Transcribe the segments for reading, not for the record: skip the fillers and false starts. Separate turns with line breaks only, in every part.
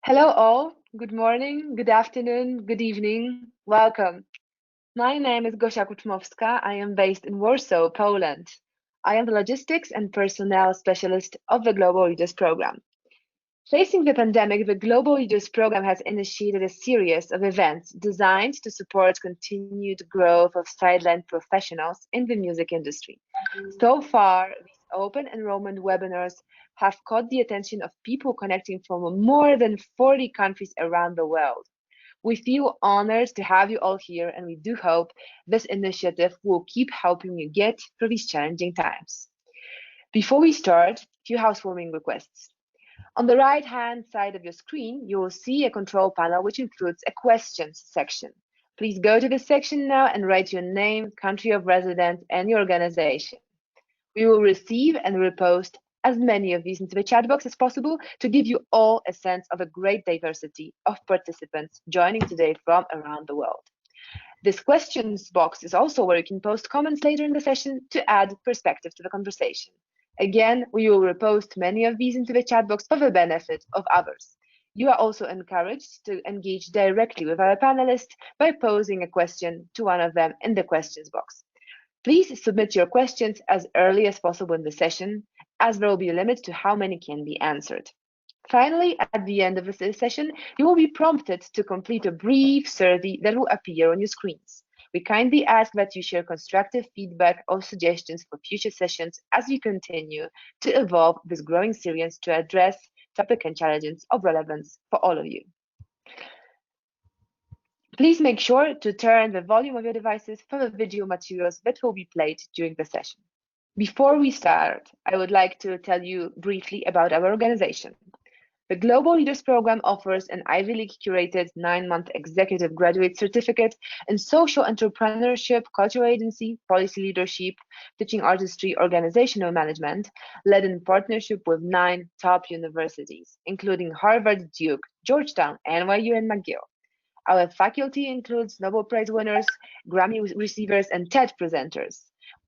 Hello, all. Good morning, good afternoon, good evening. Welcome. My name is Gosia Kuczmowska. I am based in Warsaw, Poland. I am the logistics and personnel specialist of the Global Leaders Program. Facing the pandemic, the Global Leaders Program has initiated a series of events designed to support continued growth of sideline professionals in the music industry. So far, these open enrollment webinars have caught the attention of people connecting from more than 40 countries around the world. We feel honored to have you all here, and we do hope this initiative will keep helping you get through these challenging times. Before we start, a few housewarming requests. On the right-hand side of your screen, you will see a control panel which includes a questions section. Please go to this section now and write your name, country of residence, and your organization. We will receive and repost as many of these into the chat box as possible to give you all a sense of a great diversity of participants joining today from around the world. This questions box is also where you can post comments later in the session to add perspective to the conversation. Again, we will repost many of these into the chat box for the benefit of others. You are also encouraged to engage directly with our panelists by posing a question to one of them in the questions box. Please submit your questions as early as possible in the session, as there will be a limit to how many can be answered. Finally, at the end of the session, you will be prompted to complete a brief survey that will appear on your screens. We kindly ask that you share constructive feedback or suggestions for future sessions as we continue to evolve this growing series to address topics and challenges of relevance for all of you. Please make sure to turn the volume of your devices for the video materials that will be played during the session. Before we start, I would like to tell you briefly about our organization. The Global Leaders Program offers an Ivy League curated 9-month executive graduate certificate in social entrepreneurship, cultural agency, policy leadership, teaching artistry, organizational management, led in partnership with 9 top universities, including Harvard, Duke, Georgetown, NYU, and McGill. Our faculty includes Nobel Prize winners, Grammy receivers, and TED presenters.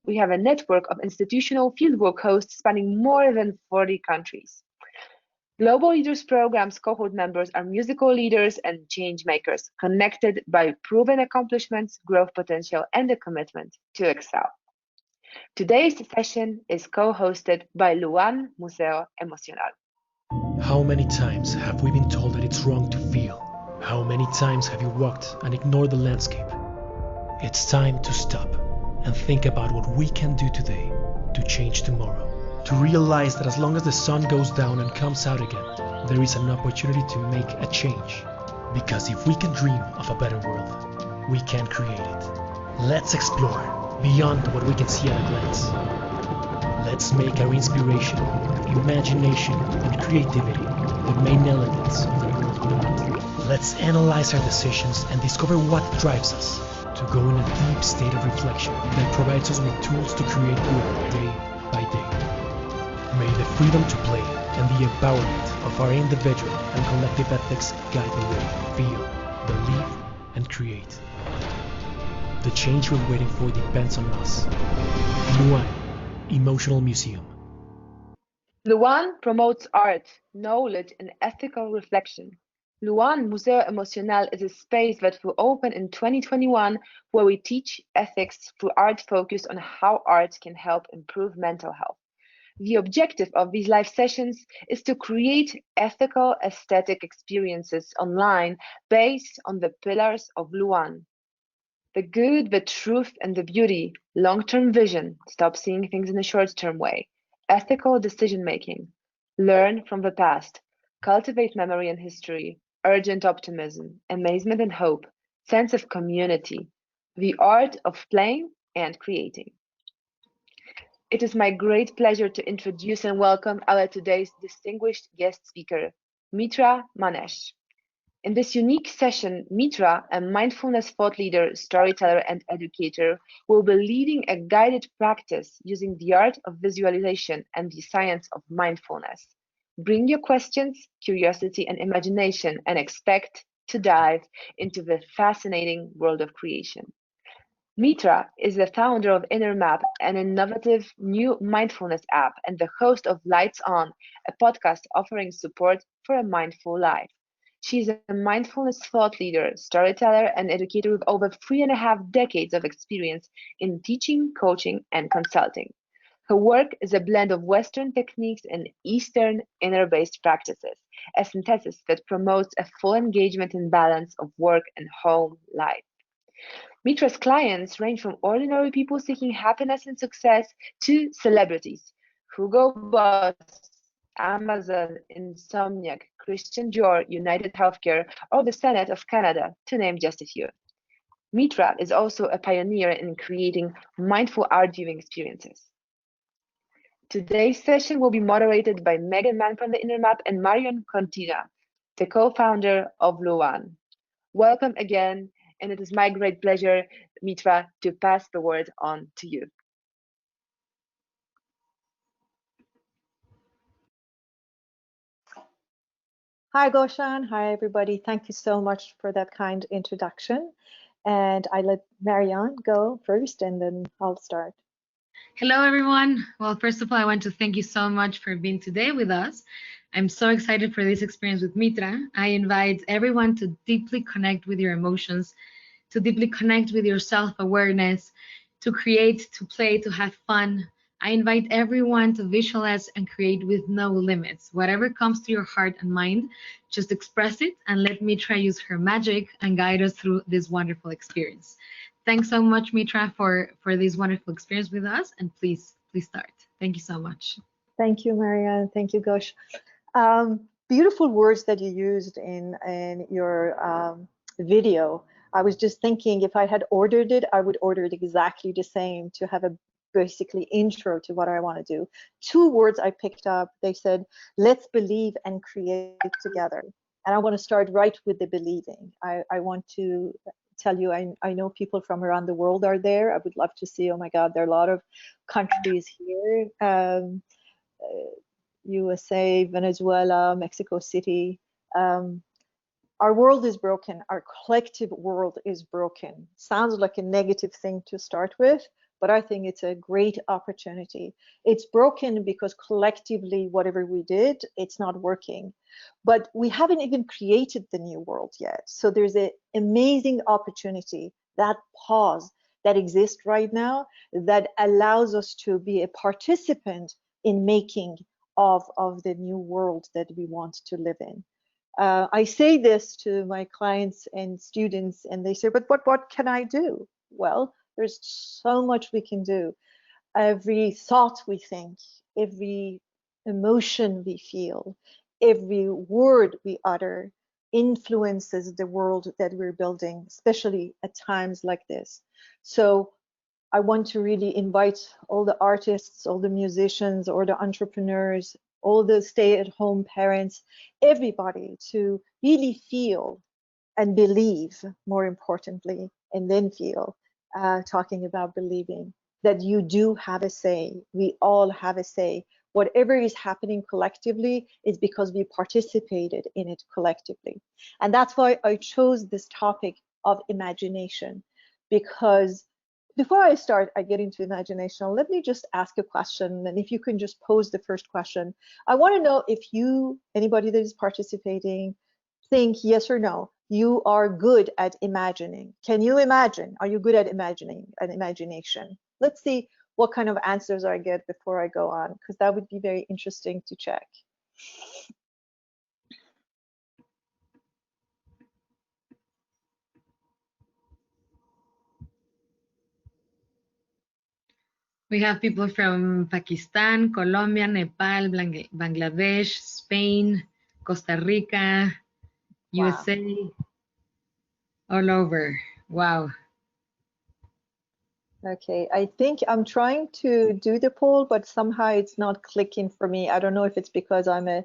We have a network of institutional fieldwork hosts spanning more than 40 countries. Global Leaders Program's cohort members are musical leaders and change makers, connected by proven accomplishments, growth potential, and a commitment to excel. Today's session is co-hosted by LUAN Museo Emocional.
How many times have we been told that it's wrong to feel? How many times have you walked and ignored the landscape? It's time to stop and think about what we can do today to change tomorrow. To realize that as long as the sun goes down and comes out again, there is an opportunity to make a change. Because if we can dream of a better world, we can create it. Let's explore beyond what we can see at a glance. Let's make our inspiration, imagination, and creativity the main elements of the world we want. Let's analyze our decisions and discover what drives us to go in a deep state of reflection that provides us with tools to create good day by day. May the freedom to play and the empowerment of our individual and collective ethics guide the way, feel, believe, and create. The change we're waiting for depends on us. LUAN, Emotional Museum.
LUAN promotes art, knowledge, and ethical reflection. LUAN Museo Emocional is a space that will open in 2021 where we teach ethics through art focused on how art can help improve mental health. The objective of these live sessions is to create ethical aesthetic experiences online based on the pillars of LUAN. The good, the truth, and the beauty, long-term vision, stop seeing things in a short-term way, ethical decision-making, learn from the past, cultivate memory and history, urgent optimism, amazement and hope, sense of community, the art of playing and creating. It is my great pleasure to introduce and welcome our today's distinguished guest speaker, Mitra Manesh. In this unique session, Mitra, a mindfulness thought leader, storyteller, and educator, will be leading a guided practice using the art of visualization and the science of mindfulness. Bring your questions, curiosity, and imagination and expect to dive into the fascinating world of creation. Mitra is the founder of innermap, an innovative new mindfulness app, and the host of Lights On, a podcast offering support for a mindful life. She's a mindfulness thought leader, storyteller, and educator with over 3.5 decades of experience in teaching, coaching, and consulting. Her work is a blend of Western techniques and Eastern inner-based practices, a synthesis that promotes a full engagement and balance of work and home life. Mitra's clients range from ordinary people seeking happiness and success to celebrities, Hugo Boss, Amazon, Insomniac, Christian Dior, United Healthcare, or the Senate of Canada, to name just a few. Mitra is also a pioneer in creating mindful art viewing experiences. Today's session will be moderated by Megan Mann from the Inner Map and Marion Contina, the co-founder of LUAN. Welcome again, and it is my great pleasure, Mitra, to pass the word on to you.
Hi, Goshan. Hi, everybody. Thank you so much for that kind introduction. And I let Marianne go first, and then I'll start.
Hello, everyone. Well, first of all, I want to thank you so much for being today with us. I'm so excited for this experience with Mitra. I invite everyone to deeply connect with your emotions, to deeply connect with your self-awareness, to create, to play, to have fun. I invite everyone to visualize and create with no limits. Whatever comes to your heart and mind, just express it and let Mitra use her magic and guide us through this wonderful experience. Thanks so much, Mitra, for this wonderful experience with us. And please start. Thank you so much.
Thank you, Marianne. Thank you, Gosh. Beautiful words that you used in your video. I was just thinking if I had ordered it, I would order it exactly the same to have a basically intro to what I want to do. Two words I picked up. They said, let's believe and create together. And I want to start right with the believing. I want to tell you, I know people from around the world are there. I would love to see, oh my God, there are a lot of countries here. USA, Venezuela, Mexico City. Our world is broken. Our collective world is broken. Sounds like a negative thing to start with, but I think it's a great opportunity. It's broken because collectively, whatever we did, it's not working. But we haven't even created the new world yet. So there's an amazing opportunity, that pause that exists right now, that allows us to be a participant in making of the new world that we want to live in. I say this to my clients and students, and they say, but what can I do? Well, there's so much we can do. Every thought we think, every emotion we feel, every word we utter influences the world that we're building, especially at times like this. So I want to really invite all the artists, all the musicians, or the entrepreneurs, all the stay-at-home parents, everybody to really feel and believe, more importantly, and then feel, talking about believing, that you do have a say. We all have a say. Whatever is happening collectively is because we participated in it collectively. And that's why I chose this topic of imagination, because before I get into imagination, let me just ask a question. And if you can just pose the first question, I want to know if anybody that is participating, think yes or no, you are good at imagining. Can you imagine? Are you good at imagining and imagination? Let's see what kind of answers I get before I go on, because that would be very interesting to check.
We have people from Pakistan, Colombia, Nepal, Bangladesh, Spain, Costa Rica, USA, all over. Wow.
Okay, I think I'm trying to do the poll, but somehow it's not clicking for me. I don't know if it's because I'm a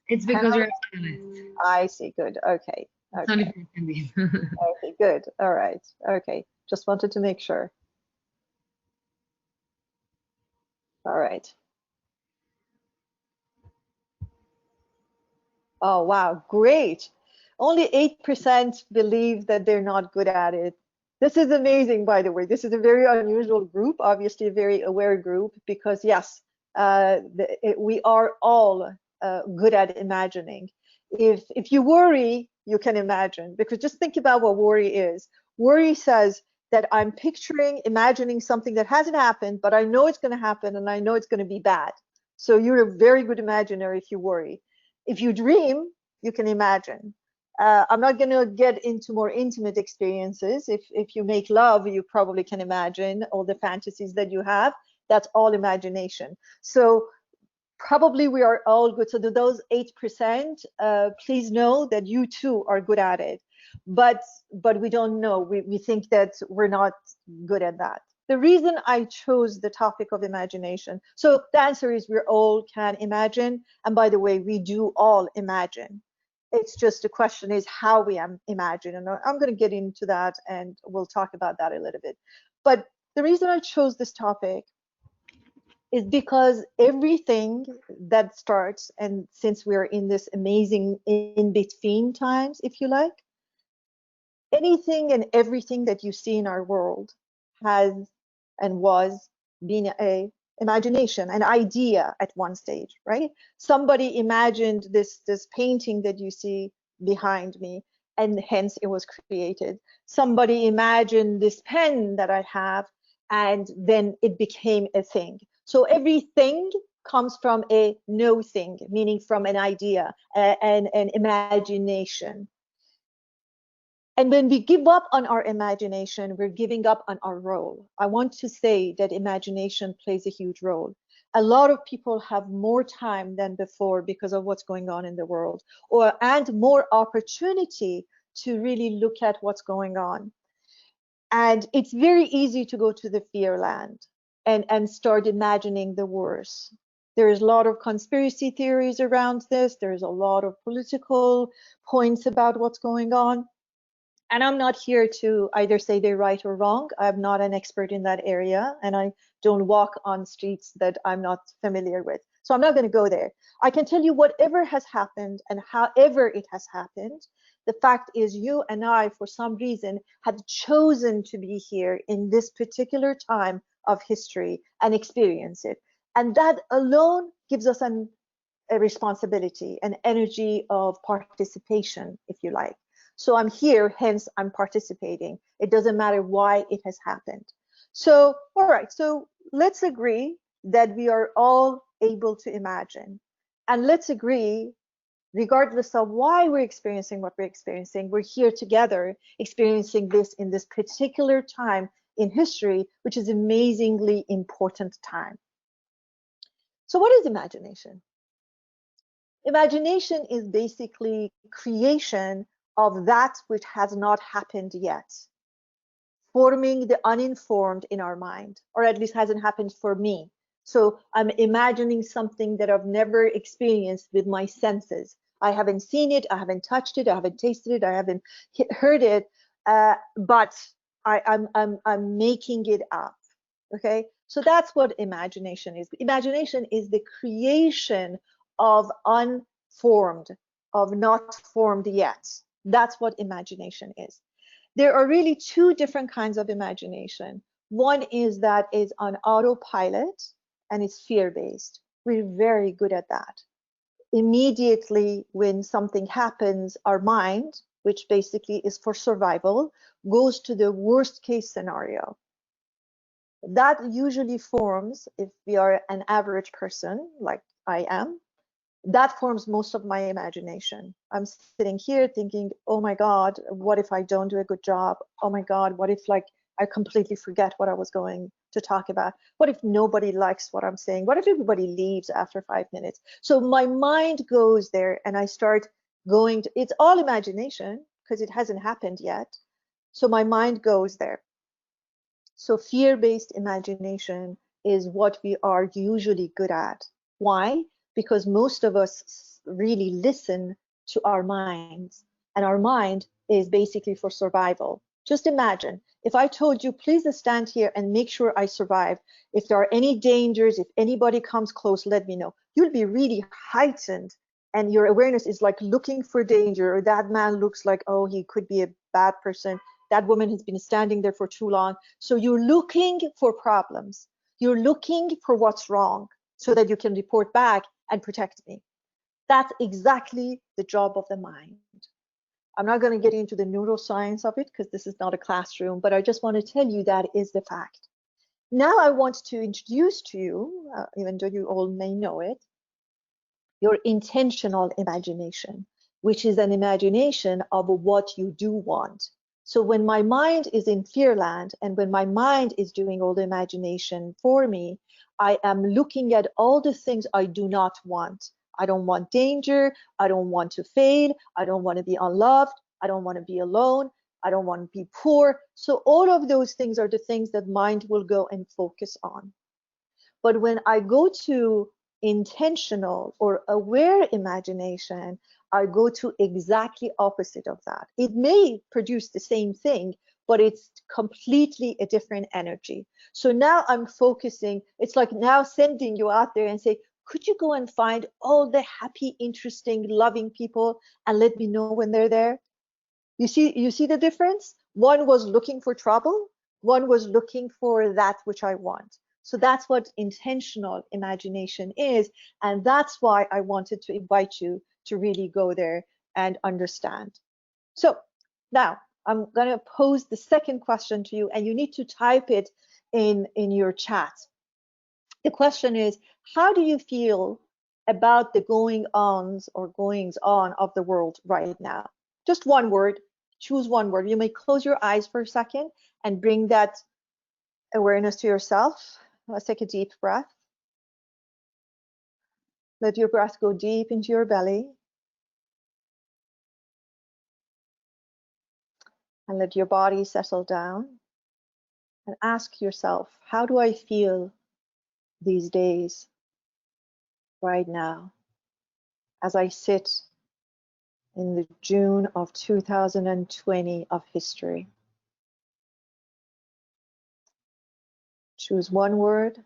It's because you're a panelist.
I see, good. Okay.
It's only for attendees.
Okay, good. All right. Okay, just wanted to make sure. All right. Oh, wow, great. Only 8% believe that they're not good at it. This is amazing, by the way. This is a very unusual group, obviously a very aware group, because yes, we are all good at imagining. If you worry you can imagine. Because just think about what worry is. Worry says that I'm picturing, imagining something that hasn't happened, but I know it's going to happen and I know it's going to be bad. So you're a very good imaginer if you worry. If you dream, you can imagine. I'm not going to get into more intimate experiences. If you make love, you probably can imagine all the fantasies that you have. That's all imagination. So probably we are all good. So those 8%, please know that you too are good at it. But we don't know. We think that we're not good at that. The reason I chose the topic of imagination, so the answer is we all can imagine. And by the way, we do all imagine. It's just the question is how we imagine. And I'm going to get into that and we'll talk about that a little bit. But the reason I chose this topic is because everything that starts, and since we're in this amazing in-between times, if you like, anything and everything that you see in our world has and was being a imagination, an idea at one stage, right? Somebody imagined this painting that you see behind me, and hence it was created. Somebody imagined this pen that I have, and then it became a thing. So everything comes from a no thing, meaning from an idea, an imagination. And when we give up on our imagination, we're giving up on our role. I want to say that imagination plays a huge role. A lot of people have more time than before because of what's going on in the world, and more opportunity to really look at what's going on. And it's very easy to go to the fear land and start imagining the worst. There's a lot of conspiracy theories around this. There's a lot of political points about what's going on. And I'm not here to either say they're right or wrong. I'm not an expert in that area, and I don't walk on streets that I'm not familiar with. So I'm not going to go there. I can tell you whatever has happened and however it has happened, the fact is you and I, for some reason, have chosen to be here in this particular time of history and experience it. And that alone gives us a responsibility, an energy of participation, if you like. So I'm here, hence I'm participating. It doesn't matter why it has happened. So, all right, so let's agree that we are all able to imagine. And let's agree, regardless of why we're experiencing what we're experiencing, we're here together experiencing this in this particular time in history, which is amazingly important time. So what is imagination? Imagination is basically creation of that which has not happened yet, forming the uninformed in our mind, or at least hasn't happened for me. So I'm imagining something that I've never experienced with my senses. I haven't seen it, I haven't touched it, I haven't tasted it, I haven't heard it, but I'm making it up. Okay, so that's what imagination is. Imagination is the creation of unformed, of not formed yet. That's what imagination is. There are really two different kinds of imagination. One is that is on autopilot and it's fear-based. We're very good at that. Immediately when something happens, our mind, which basically is for survival, goes to the worst case scenario. That usually forms, if we are an average person like I am, that forms most of my imagination. I'm sitting here thinking, oh my God, what if I don't do a good job? Oh my God, what if like I completely forget what I was going to talk about? What if nobody likes what I'm saying? What if everybody leaves after 5 minutes? So my mind goes there and I start going to, it's all imagination because it hasn't happened yet. So my mind goes there. So fear-based imagination is what we are usually good at. Why? Because most of us really listen to our minds, and our mind is basically for survival. Just imagine if I told you, please stand here and make sure I survive. If there are any dangers, if anybody comes close, let me know. You'll be really heightened and your awareness is like looking for danger, or that man looks like, oh, he could be a bad person. That woman has been standing there for too long. So you're looking for problems. You're looking for what's wrong so that you can report back and protect me. That's exactly the job of the mind. I'm not going to get into the neuroscience of it because this is not a classroom, but I just want to tell you that is the fact. Now I want to introduce to you, even though you all may know it, your intentional imagination, which is an imagination of what you do want. So when my mind is in fearland and when my mind is doing all the imagination for me, I am looking at all the things I do not want. I don't want danger. I don't want to fail. I don't want to be unloved. I don't want to be alone. I don't want to be poor. So all of those things are the things that mind will go and focus on. But when I go to intentional or aware imagination, I go to exactly opposite of that. It may produce the same thing, but it's completely a different energy. So now I'm focusing, it's like now sending you out there and say, could you go and find all the happy, interesting, loving people and let me know when they're there? You see the difference? One was looking for trouble, one was looking for that which I want. So that's what intentional imagination is. And that's why I wanted to invite you to really go there and understand. So now I'm going to pose the second question to you, and you need to type it in your chat. The question is, how do you feel about the going-ons or goings-on of the world right now? Just one word. Choose one word. You may close your eyes for a second and bring that awareness to yourself. Let's take a deep breath. Let your breath go deep into your belly. And let your body settle down. And ask yourself, how do I feel these days, right now, as I sit in the June of 2020 of history? Choose one word,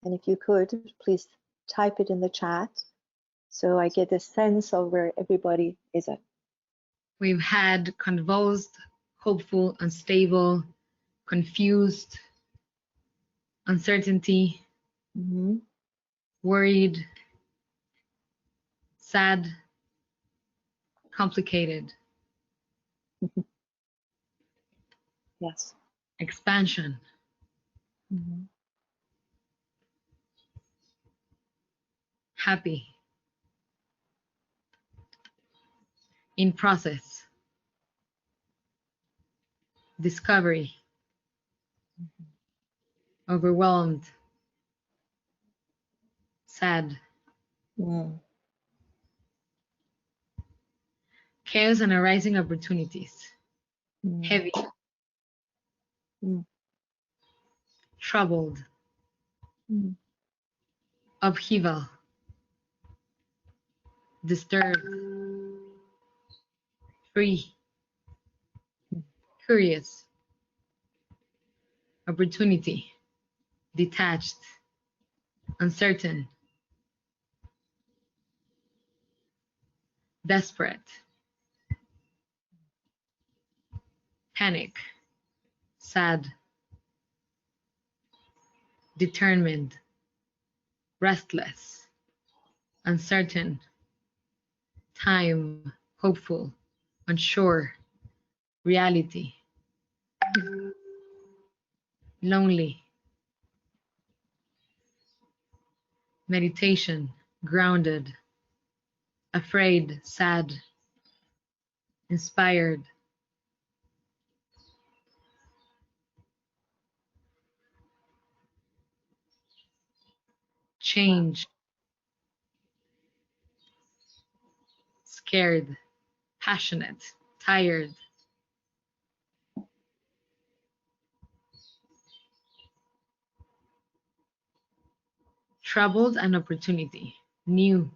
and if you could, please type it in the chat so I get a sense of where everybody is at.
We've had convulsed, hopeful, unstable, confused, uncertainty, worried, sad, complicated.
Yes.
Expansion. Happy. In process. Discovery. Overwhelmed. Sad. Chaos and arising opportunities. Heavy. Troubled. Upheaval. Disturbed. Free. Curious. Opportunity. Detached. Uncertain. Desperate. Panic. Sad. Determined. Restless. Uncertain. Time. Hopeful. Unsure. Reality. Lonely. Meditation. Grounded. Afraid. Sad. Inspired. Change. Scared. Passionate. Tired. Troubled and opportunity. New.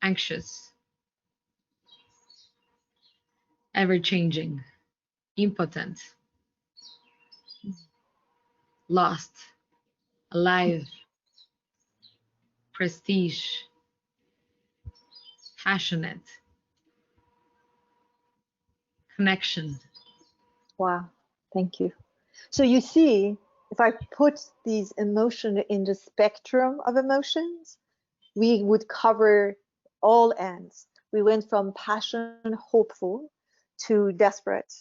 Anxious. Ever-changing. Impotent. Lost. Alive. Prestige. Passionate. Connection.
Wow, thank you. So you see, if I put these emotions in the spectrum of emotions, we would cover all ends. We went from passion, hopeful, to desperate,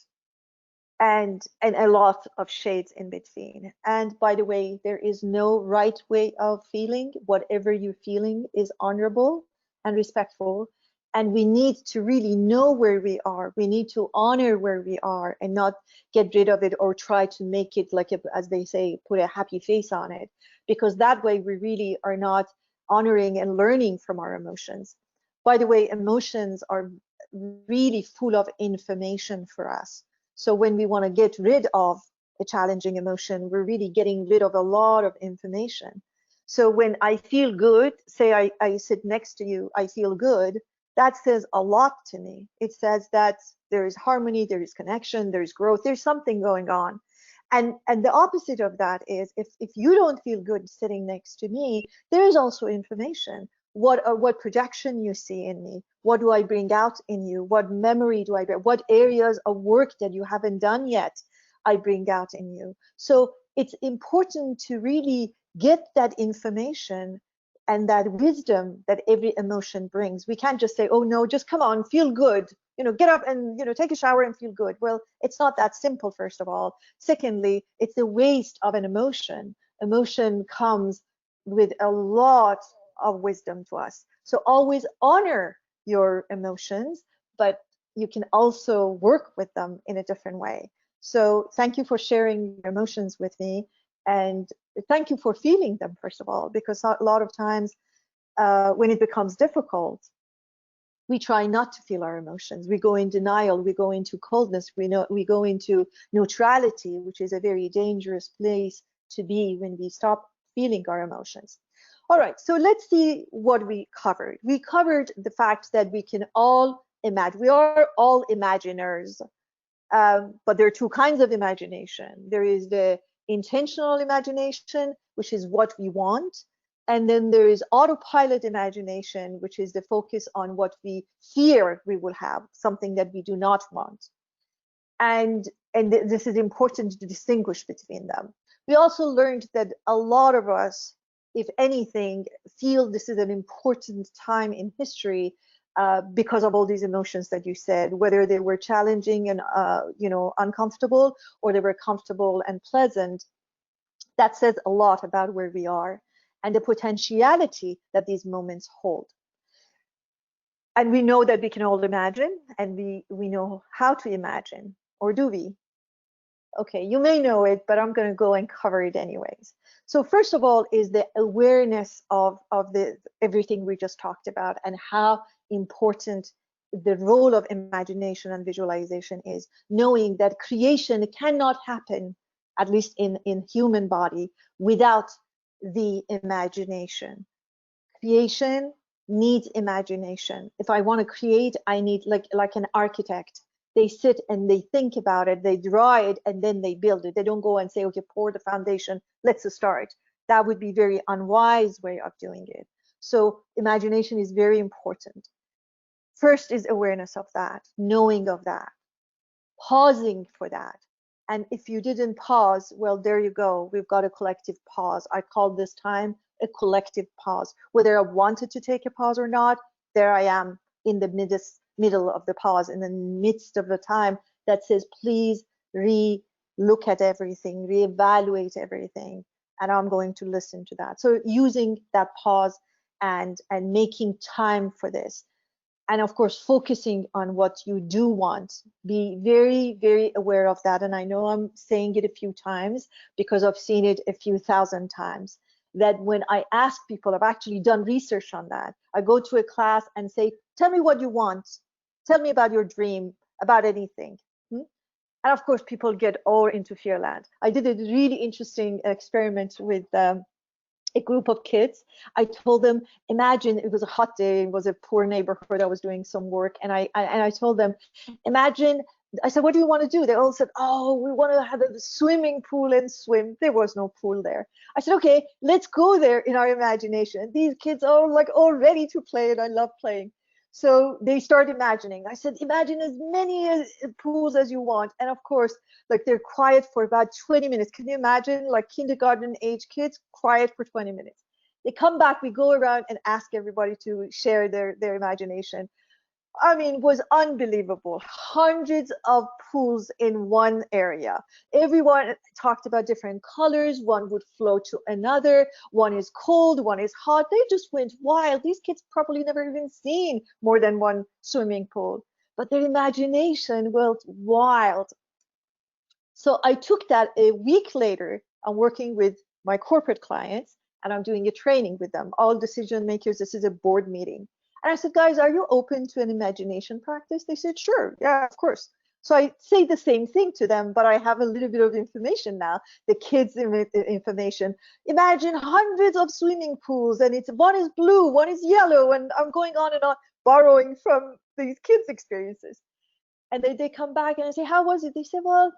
and a lot of shades in between. And by the way, there is no right way of feeling. Whatever you're feeling is honorable and respectful. And we need to really know where we are. We need to honor where we are and not get rid of it or try to make it like, as they say, put a happy face on it, because that way we really are not honoring and learning from our emotions. By the way, emotions are really full of information for us. So when we want to get rid of a challenging emotion, we're really getting rid of a lot of information. So when I feel good, say I sit next to you, I feel good, that says a lot to me. It says that there is harmony, there is connection, there is growth, there's something going on. And the opposite of that is if you don't feel good sitting next to me, there is also information. What projection you see in me, what do I bring out in you, what memory do I bring, what areas of work that you haven't done yet I bring out in you. So it's important to really get that information and that wisdom that every emotion brings. We can't just say, oh no, just come on, feel good, get up and take a shower and feel good. Well, it's not that simple, first of all. Secondly, it's a waste of an emotion. Emotion comes with a lot of wisdom to us. So always honor your emotions, but you can also work with them in a different way. So thank you for sharing your emotions with me, and thank you for feeling them, first of all, because a lot of times when it becomes difficult, we try not to feel our emotions. We go in denial, we go into coldness, we go into neutrality, which is a very dangerous place to be when we stop feeling our emotions. All right, so let's see what we covered. We covered the fact that we can all imagine. We are all imaginers, but there are two kinds of imagination. There is the intentional imagination, which is what we want, and then there is autopilot imagination, which is the focus on what we fear we will have, something that we do not want. And this is important to distinguish between them. We also learned that a lot of us, if anything, feel this is an important time in history because of all these emotions that you said, whether they were challenging and uncomfortable, or they were comfortable and pleasant. That says a lot about where we are and the potentiality that these moments hold. And we know that we can all imagine, and we know how to imagine, or do we? Okay, you may know it, but I'm going to go and cover it anyways. So first of all is the awareness of everything we just talked about, and how important the role of imagination and visualization is, knowing that creation cannot happen, at least in human body, without the imagination. Creation needs imagination. If I want to create, I need like an architect. They sit and they think about it, they draw it, and then they build it. They don't go and say, okay, pour the foundation, let's start. That would be very unwise way of doing it. So imagination is very important. First is awareness of that, knowing of that, pausing for that. And if you didn't pause, well, there you go. We've got a collective pause. I call this time a collective pause. Whether I wanted to take a pause or not, there I am in the middle of the pause, in the midst of the time that says, please look at everything, reevaluate everything, and I'm going to listen to that. So using that pause and making time for this. And of course, focusing on what you do want. Be very, very aware of that. And I know I'm saying it a few times because I've seen it a few thousand times, that when I ask people, I've actually done research on that. I go to a class and say, tell me what you want. Tell me about your dream, about anything. And of course, people get all into fearland. I did a really interesting experiment with a group of kids. I told them, imagine it was a hot day, it was a poor neighborhood, I was doing some work, and I told them, imagine, I said, what do you want to do? They all said, oh, we want to have a swimming pool and swim. There was no pool there. I said, okay, let's go there in our imagination. These kids are like all ready to play, and I love playing. So they start imagining. I said, imagine as many pools as you want. And of course, like they're quiet for about 20 minutes. Can you imagine, like kindergarten age kids quiet for 20 minutes? They come back, we go around and ask everybody to share their imagination. I mean, was unbelievable. Hundreds of pools in one area. Everyone talked about different colors. One would flow to another. One is cold, one is hot. They just went wild. These kids probably never even seen more than one swimming pool, but their imagination went wild. So I took that a week later. I'm working with my corporate clients and I'm doing a training with them, all decision makers. This is a board meeting. And I said, guys, are you open to an imagination practice? They said, sure, yeah, of course. So I say the same thing to them, but I have a little bit of information now, the kids' information. Imagine hundreds of swimming pools, and it's one is blue, one is yellow, and I'm going on and on, borrowing from these kids' experiences. And they come back and I say, how was it? They say, well,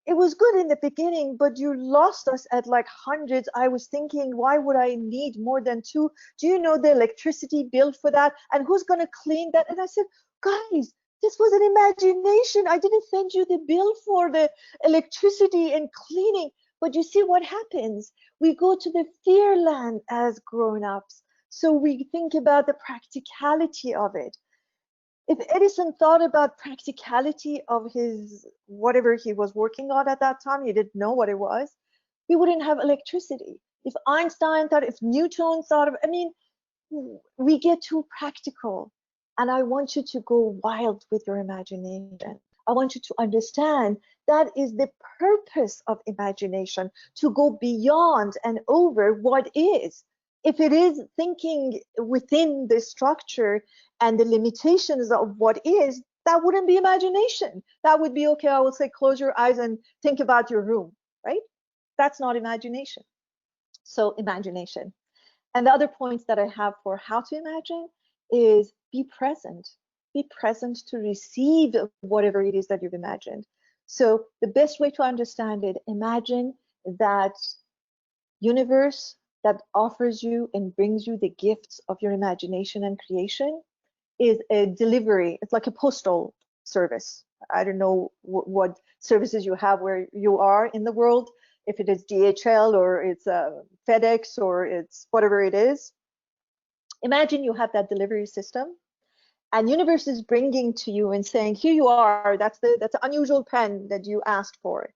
it was good in the beginning, but you lost us at like hundreds. I was thinking, why would I need more than two? Do you know the electricity bill for that? And who's going to clean that? And I said, guys, this was an imagination. I didn't send you the bill for the electricity and cleaning. But you see what happens? We go to the fear land as grown-ups. So we think about the practicality of it. If Edison thought about practicality of his whatever he was working on at that time, he didn't know what it was, we wouldn't have electricity. If Einstein thought, if Newton thought of, I mean, we get too practical. And I want you to go wild with your imagination. I want you to understand that is the purpose of imagination, to go beyond and over what is. If it is thinking within the structure and the limitations of what is, that wouldn't be imagination. That would be, okay, I will say, close your eyes and think about your room, right? That's not imagination. So imagination. And the other points that I have for how to imagine is be present. Be present to receive whatever it is that you've imagined. So the best way to understand it, imagine that universe that offers you and brings you the gifts of your imagination and creation is a delivery. It's like a postal service. I don't know what services you have where you are in the world, if it is DHL or it's FedEx or it's whatever it is. Imagine you have that delivery system and universe is bringing to you and saying, here you are, that's the unusual pen that you asked for.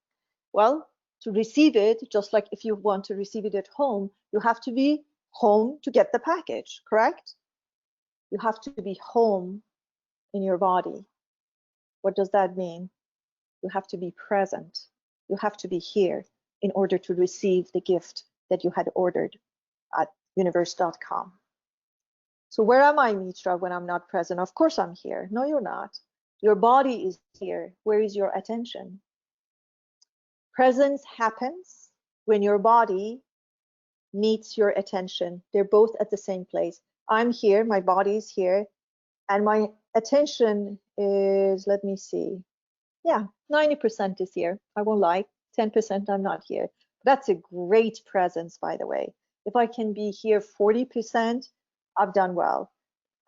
Well, to receive it, just like if you want to receive it at home, you have to be home to get the package, correct? You have to be home in your body. What does that mean? You have to be present. You have to be here in order to receive the gift that you had ordered at universe.com. So where am I, Mitra, when I'm not present? Of course I'm here. No, you're not. Your body is here. Where is your attention? Presence happens when your body meets your attention. They're both at the same place. I'm here, my body is here, and my attention is, let me see, yeah, 90% is here. I won't lie, 10% I'm not here. That's a great presence, by the way. If I can be here 40%, I've done well.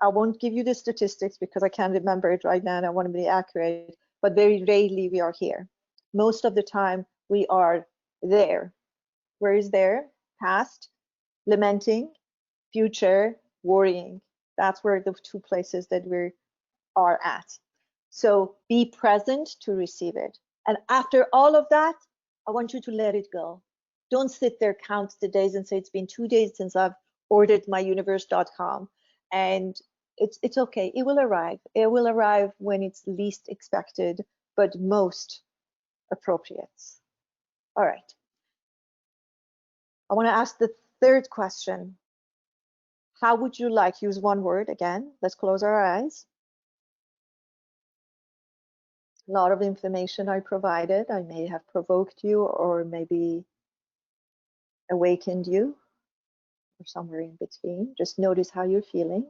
I won't give you the statistics because I can't remember it right now and I want to be accurate, but very rarely we are here. Most of the time we are there. Where is there? Past, lamenting, future, worrying. That's where the two places that we are at. So be present to receive it. And after all of that, I want you to let it go. Don't sit there, count the days and say, it's been 2 days since I've ordered my universe.com. And it's okay. It will arrive. It will arrive when it's least expected, but most appropriate. All right. I want to ask the third question. How would you like, use one word again. Let's close our eyes. A lot of information I provided. I may have provoked you or maybe awakened you or somewhere in between. Just notice how you're feeling.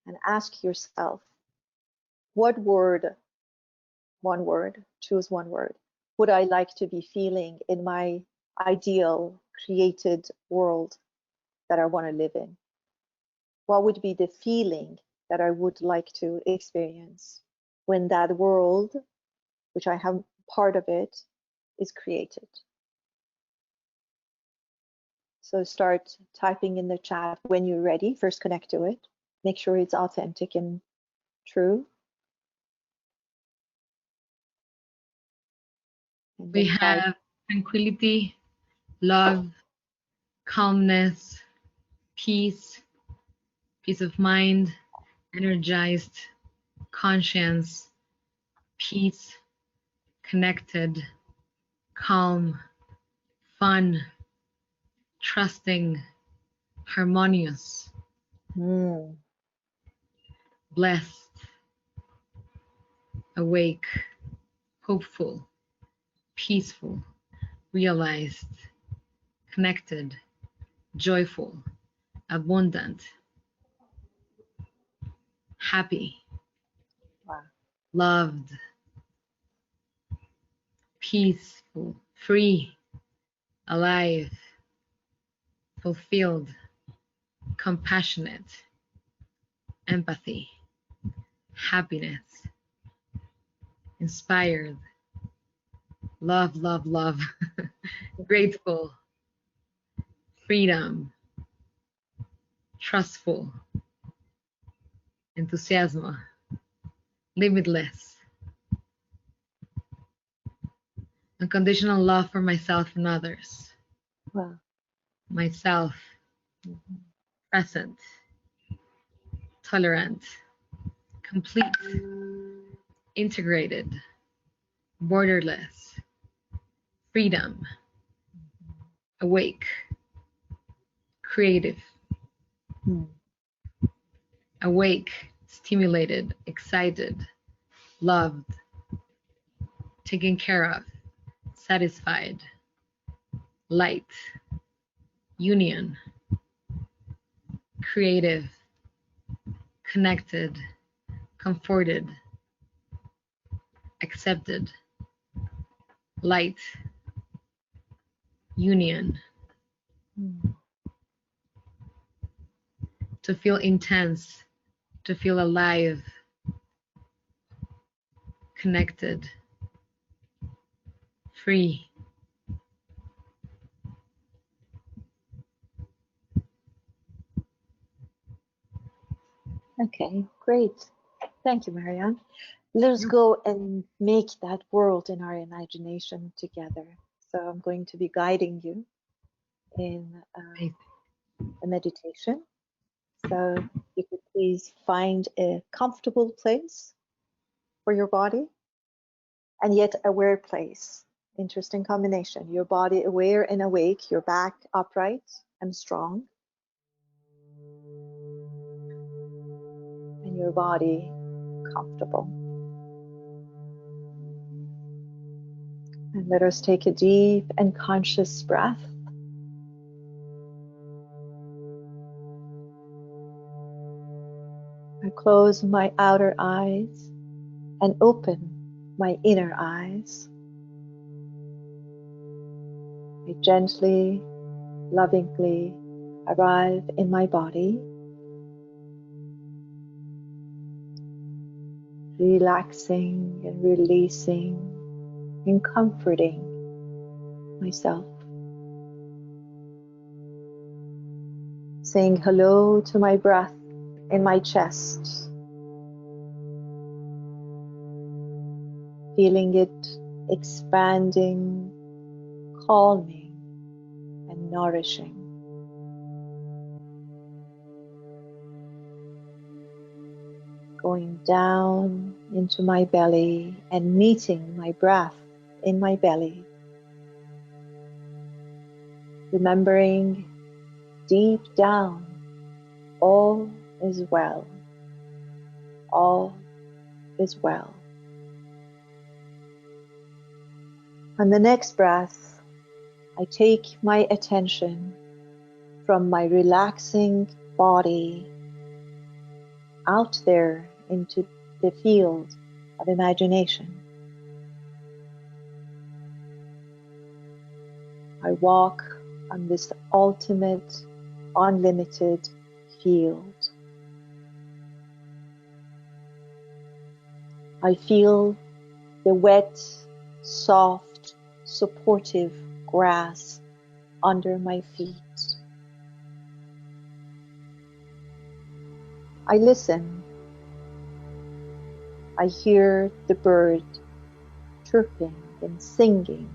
And ask yourself, what word, one word, choose one word, would I like to be feeling in my ideal created world that I want to live in? What would be the feeling that I would like to experience when that world, which I have part of it, is created? So start typing in the chat when you're ready. First connect to it. Make sure it's authentic and true. And
We
then type.
have tranquility, love, calmness, peace, peace of mind, energized, conscience, peace, connected, calm, fun, trusting, harmonious, blessed, awake, hopeful, peaceful, realized, connected, joyful, abundant, happy,
Wow.
loved, peaceful, free, alive, fulfilled, compassionate, empathy, happiness, inspired, love, love, love, grateful, freedom, trustful, enthusiasm, limitless, unconditional love for myself and others,
Wow.
myself, present, tolerant, complete, integrated, borderless, freedom, awake, creative, awake, stimulated, excited, loved, taken care of, satisfied, light, union, creative, connected, comforted, accepted, light, union, to feel intense, to feel alive, connected, free.
Okay, great. Thank you, Marianne. Let us go and make that world in our imagination together. So I'm going to be guiding you in a meditation. So you could please find a comfortable place for your body and yet aware place. Interesting combination. Your body aware and awake, your back upright and strong, and your body comfortable. And let us take a deep and conscious breath. I close my outer eyes and open my inner eyes. I gently, lovingly arrive in my body, relaxing and releasing and comforting myself. Saying hello to my breath in my chest, feeling it expanding, calming, and nourishing. Going down into my belly and meeting my breath in my belly. Remembering deep down, all is well. All is well. On the next breath, I take my attention from my relaxing body out there into the field of imagination. I walk on this ultimate, unlimited field. I feel the wet, soft, supportive grass under my feet. I listen. I hear the bird chirping and singing.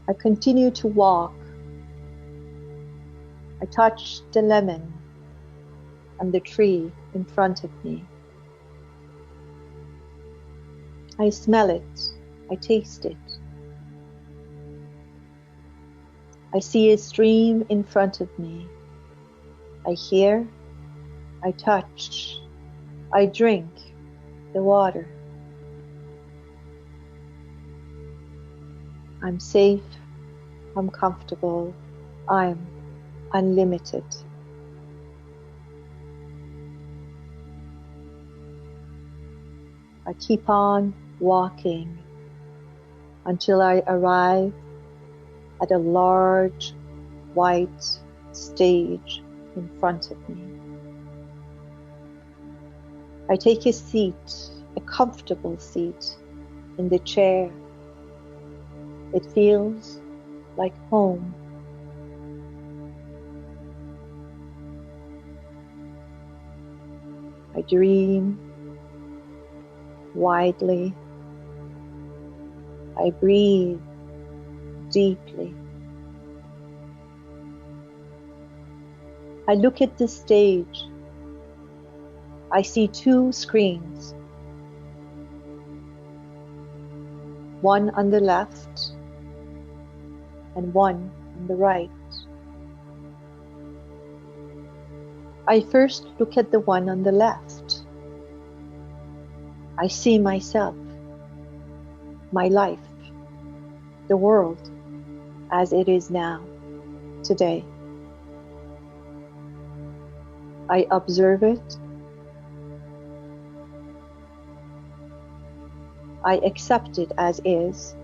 I continue to walk. I touch the lemon on the tree in front of me. I smell it. I taste it. I see a stream in front of me. I hear. I touch. I drink the water. I'm safe. I'm comfortable. I'm unlimited. I keep on walking until I arrive at a large white stage in front of me. I take a seat, a comfortable seat in the chair. It feels like home. I dream widely. I breathe deeply. I look at the stage. I see two screens. One on the left and one on the right. I first look at the one on the left. I see myself, my life, the world as it is now, today. I observe it. I accept it as is.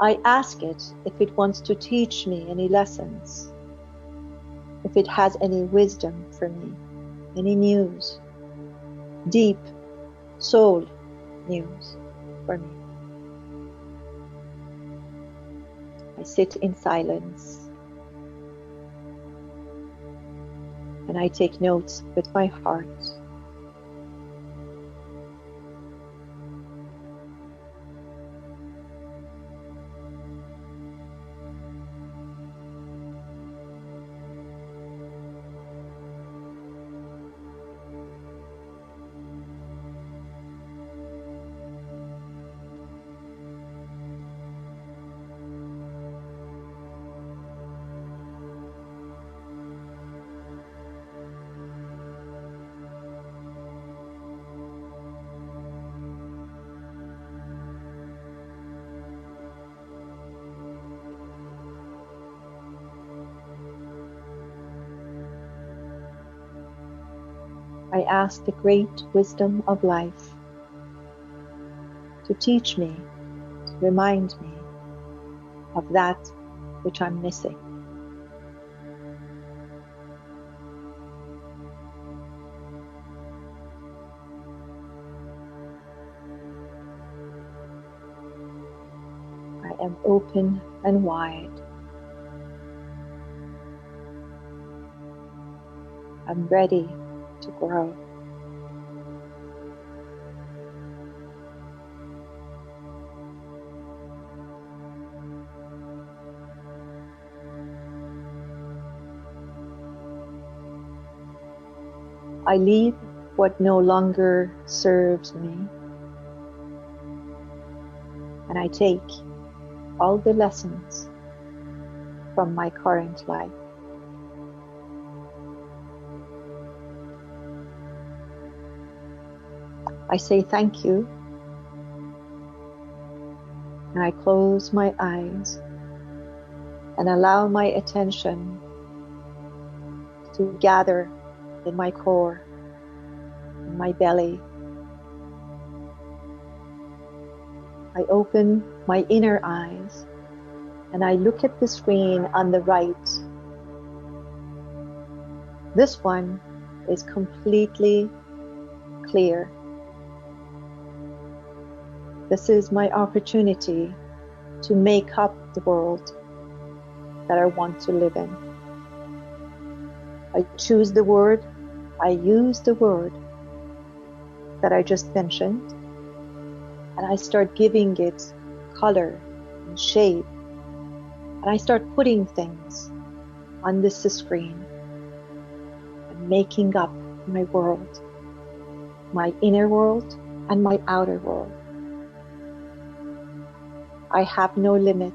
I ask it if it wants to teach me any lessons, if it has any wisdom for me, any news, deep soul news for me. I sit in silence and I take notes with my heart. I ask the great wisdom of life to teach me, to remind me of that which I'm missing. I am open and wide. I'm ready to grow. I leave what no longer serves me, and I take all the lessons from my current life. I say thank you, and I close my eyes and allow my attention to gather in my core, in my belly. I open my inner eyes and I look at the screen on the right. This one is completely clear. This is my opportunity to make up the world, that I want to live in. I choose the word, I use the word that I just mentioned, and I start giving it color and shape, and I start putting things on this screen and making up my world, my inner world and my outer world. I have no limit.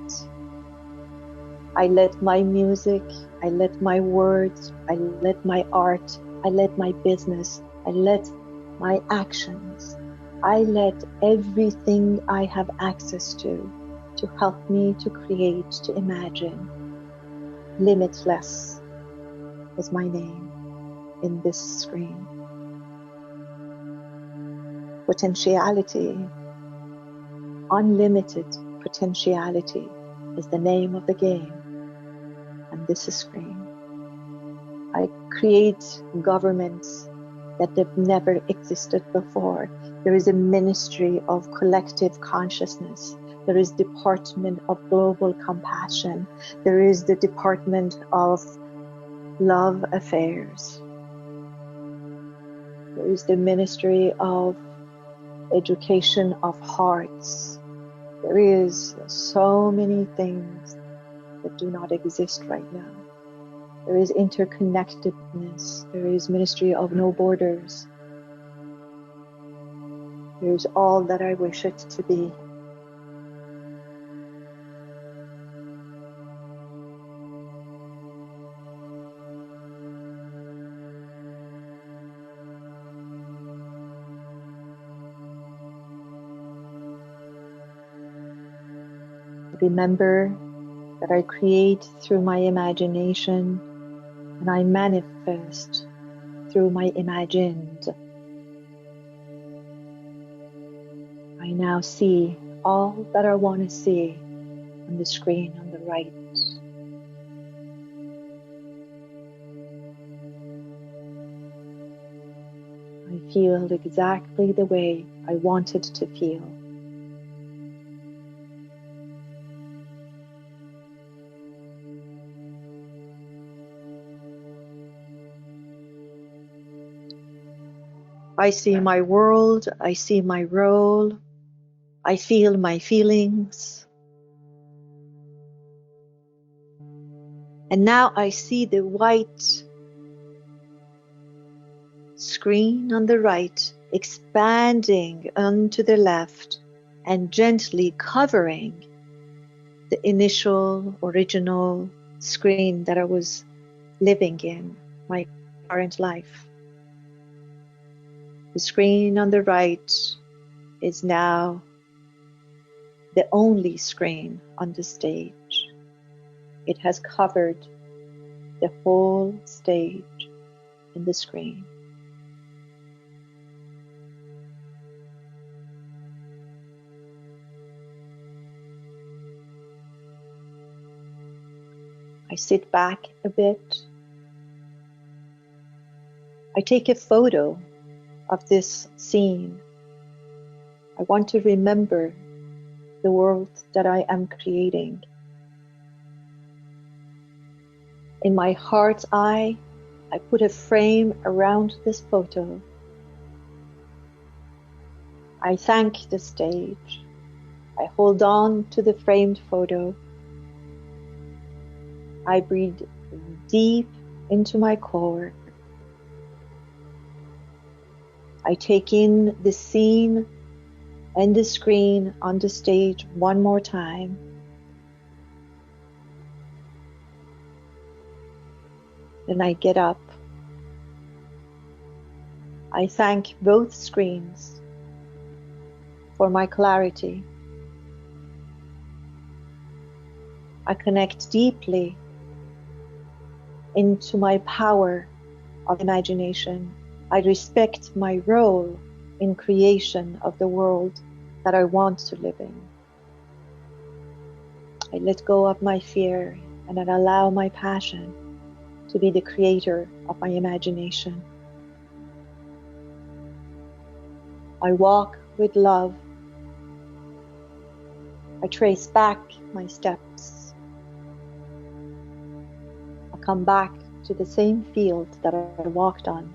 I let my music, I let my words, I let my art, I let my business, I let my actions, I let everything I have access to help me to create, to imagine. Limitless is my name in this screen. Potentiality, unlimited potentiality is the name of the game on this screen. I create governments that have never existed before. There is a ministry of collective consciousness. There is Department of Global Compassion. There is the Department of Love Affairs. There is the Ministry of Education of Hearts. There is so many things that do not exist right now. There is interconnectedness. There is Ministry of No Borders. There is all that I wish it to be. Remember that I create through my imagination and I manifest through my imagined. I now see all that I want to see on the screen on the right. I feel exactly the way I wanted to feel. I see my world, I see my role, I feel my feelings. And now I see the white screen on the right expanding onto the left and gently covering the initial, original screen that I was living in, my current life. The screen on the right is now the only screen on the stage. It has covered the whole stage in the screen. I sit back a bit. I take a photo of this scene. I want to remember the world that I am creating. In my heart's eye, I put a frame around this photo. I thank the stage. I hold on to the framed photo. I breathe deep into my core. I take in the scene and the screen on the stage one more time. Then I get up. I thank both screens for my clarity. I connect deeply into my power of imagination. I respect my role in creation of the world that I want to live in. I let go of my fear and I allow my passion to be the creator of my imagination. I walk with love. I trace back my steps. come back to the same field that I walked on,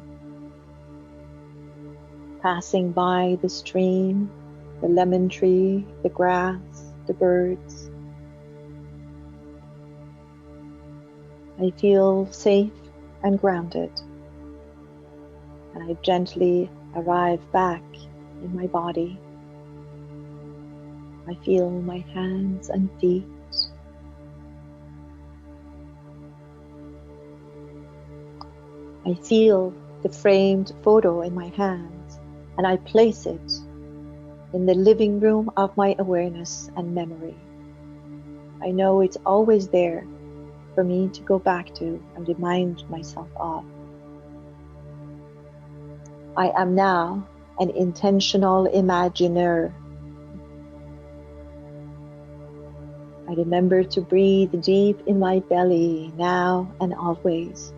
passing by the stream, the lemon tree, the grass, the birds. I feel safe and grounded, and I gently arrive back in my body. I feel my hands and feet. I feel the framed photo in my hands, and I place it in the living room of my awareness and memory. I know it's always there for me to go back to and remind myself of. I am now an intentional imaginer. I remember to breathe deep in my belly now and always.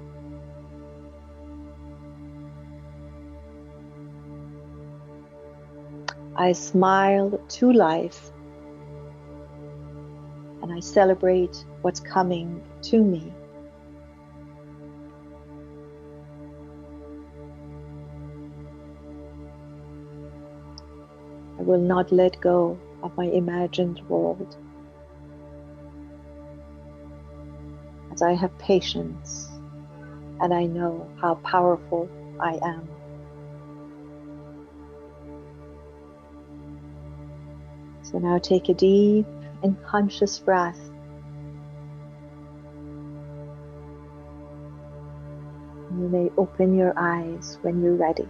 I smile to life, and I celebrate what's coming to me. I will not let go of my imagined world, as I have patience and I know how powerful I am. So now take a deep and conscious breath. You may open your eyes when you're ready.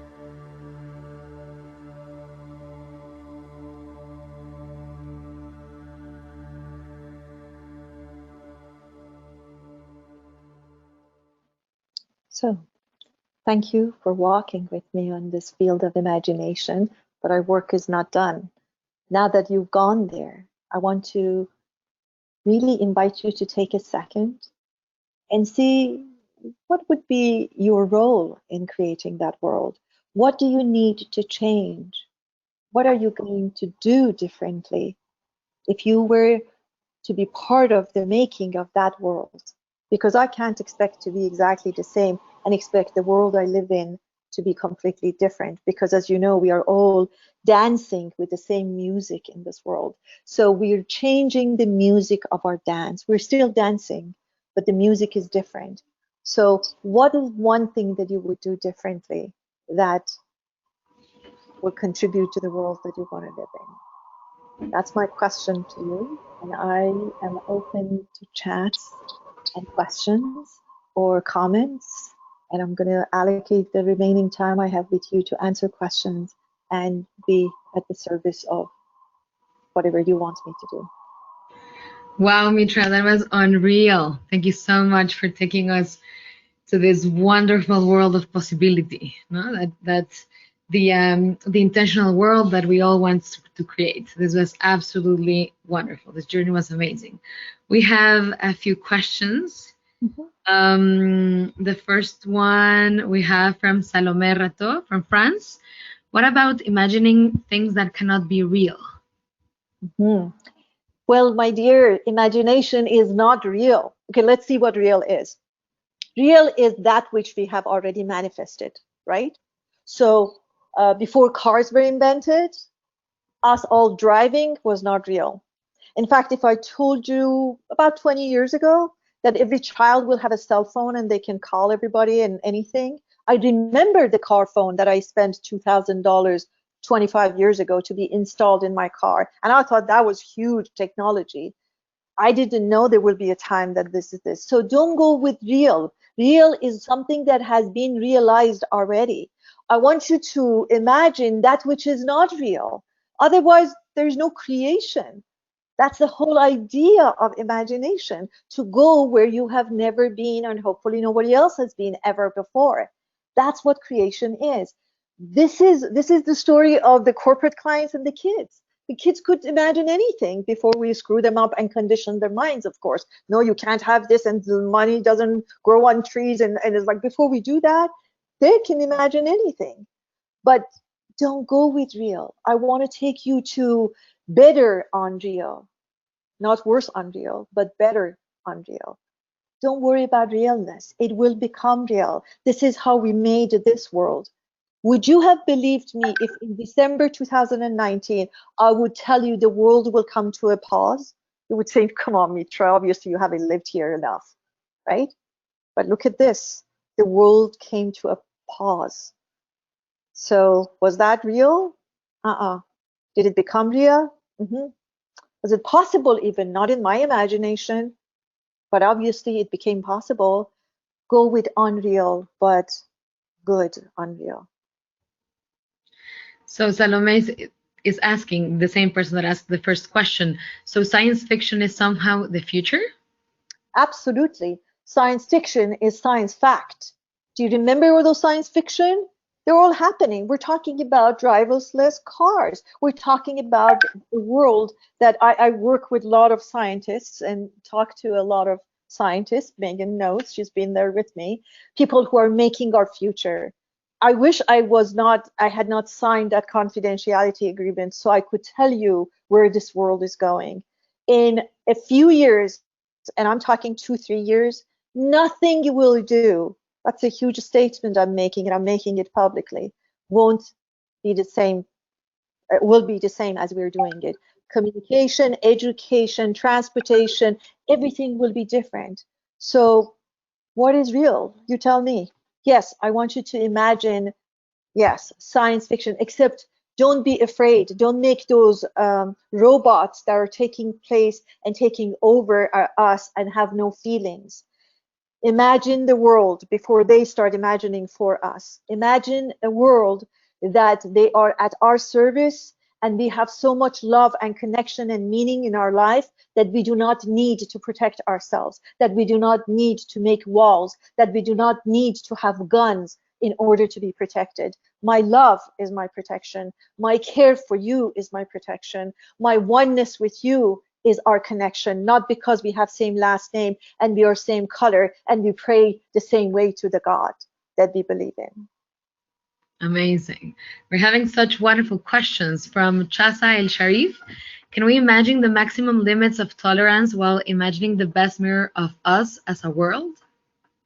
So, thank you for walking with me on this field of imagination, but our work is not done. Now that you've gone there, I want to really invite you to take a second and see what would be your role in creating that world. What do you need to change? What are you going to do differently if you were to be part of the making of that world? Because I can't expect to be exactly the same and expect the world I live in to be completely different, because as you know, we are all dancing with the same music in this world. So we're changing the music of our dance. We're still dancing, but the music is different. So what is one thing that you would do differently that will contribute to the world that you want to live in? That's my question to you, and I am open to chats and questions or comments, and I'm going to allocate the remaining time I have with you to answer questions and be at the service of whatever you want me to do.
Wow, Mitra, that was unreal. Thank you so much for taking us to this wonderful world of possibility. No, that's the intentional world that we all want to create. This was absolutely wonderful. This journey was amazing. We have a few questions. The first one we have from Salomé Rato from France. What about imagining things that cannot be real?
Well, my dear, imagination is not real. Okay, let's see what real is. Real is that which we have already manifested, right? So before cars were invented, us all driving was not real. In fact, if I told you about 20 years ago that every child will have a cell phone and they can call everybody and anything, I remember the car phone that I spent $2,000 25 years ago to be installed in my car. And I thought that was huge technology. I didn't know there will be a time that this is this. So don't go with real. Real is something that has been realized already. I want you to imagine that which is not real. Otherwise, there's no creation. That's the whole idea of imagination, to go where you have never been and hopefully nobody else has been ever before. That's what creation is. This is the story of the corporate clients and the kids. The kids could imagine anything before we screw them up and condition their minds, of course. No, you can't have this, and the money doesn't grow on trees. And it's like, before we do that, they can imagine anything. But don't go with real. I want to take you to better unreal, not worse unreal, but better unreal. Don't worry about realness. It will become real. This is how we made this world. Would you have believed me if in December 2019, I would tell you the world will come to a pause? You would say, come on, Mitra, obviously you haven't lived here enough, right? But look at this. The world came to a pause. So was that real? Did it become real? Was it possible even? Not in my imagination, but obviously it became possible. Go with unreal, but good unreal.
So Salome is asking, the same person that asked the first question, so science fiction is somehow the future?
Absolutely. Science fiction is science fact. Do you remember all those science fiction? They're all happening. We're talking about driverless cars. We're talking about the world that I work with a lot of scientists and talk to a lot of scientists. Megan knows, she's been there with me. People who are making our future. I wish I had not signed that confidentiality agreement so I could tell you where this world is going. In a few years, and I'm talking 2-3 years, nothing you will do, that's a huge statement I'm making, and I'm making it publicly, won't be the same, will be the same as we're doing it. Communication, education, transportation, everything will be different. So what is real? You tell me. Yes, I want you to imagine, yes, science fiction, except don't be afraid. Don't make those robots that are taking place and taking over us and have no feelings. Imagine the world before they start imagining for us. Imagine a world that they are at our service and we have so much love and connection and meaning in our life that we do not need to protect ourselves, that we do not need to make walls, that we do not need to have guns in order to be protected. My love is my protection. My care for you is my protection. My oneness with you is our connection, not because we have same last name and we are same color and we pray the same way to the God that we believe in.
Amazing. We're having such wonderful questions from Chasa El Sharif. Can we imagine the maximum limits of tolerance while imagining the best mirror of us as a world?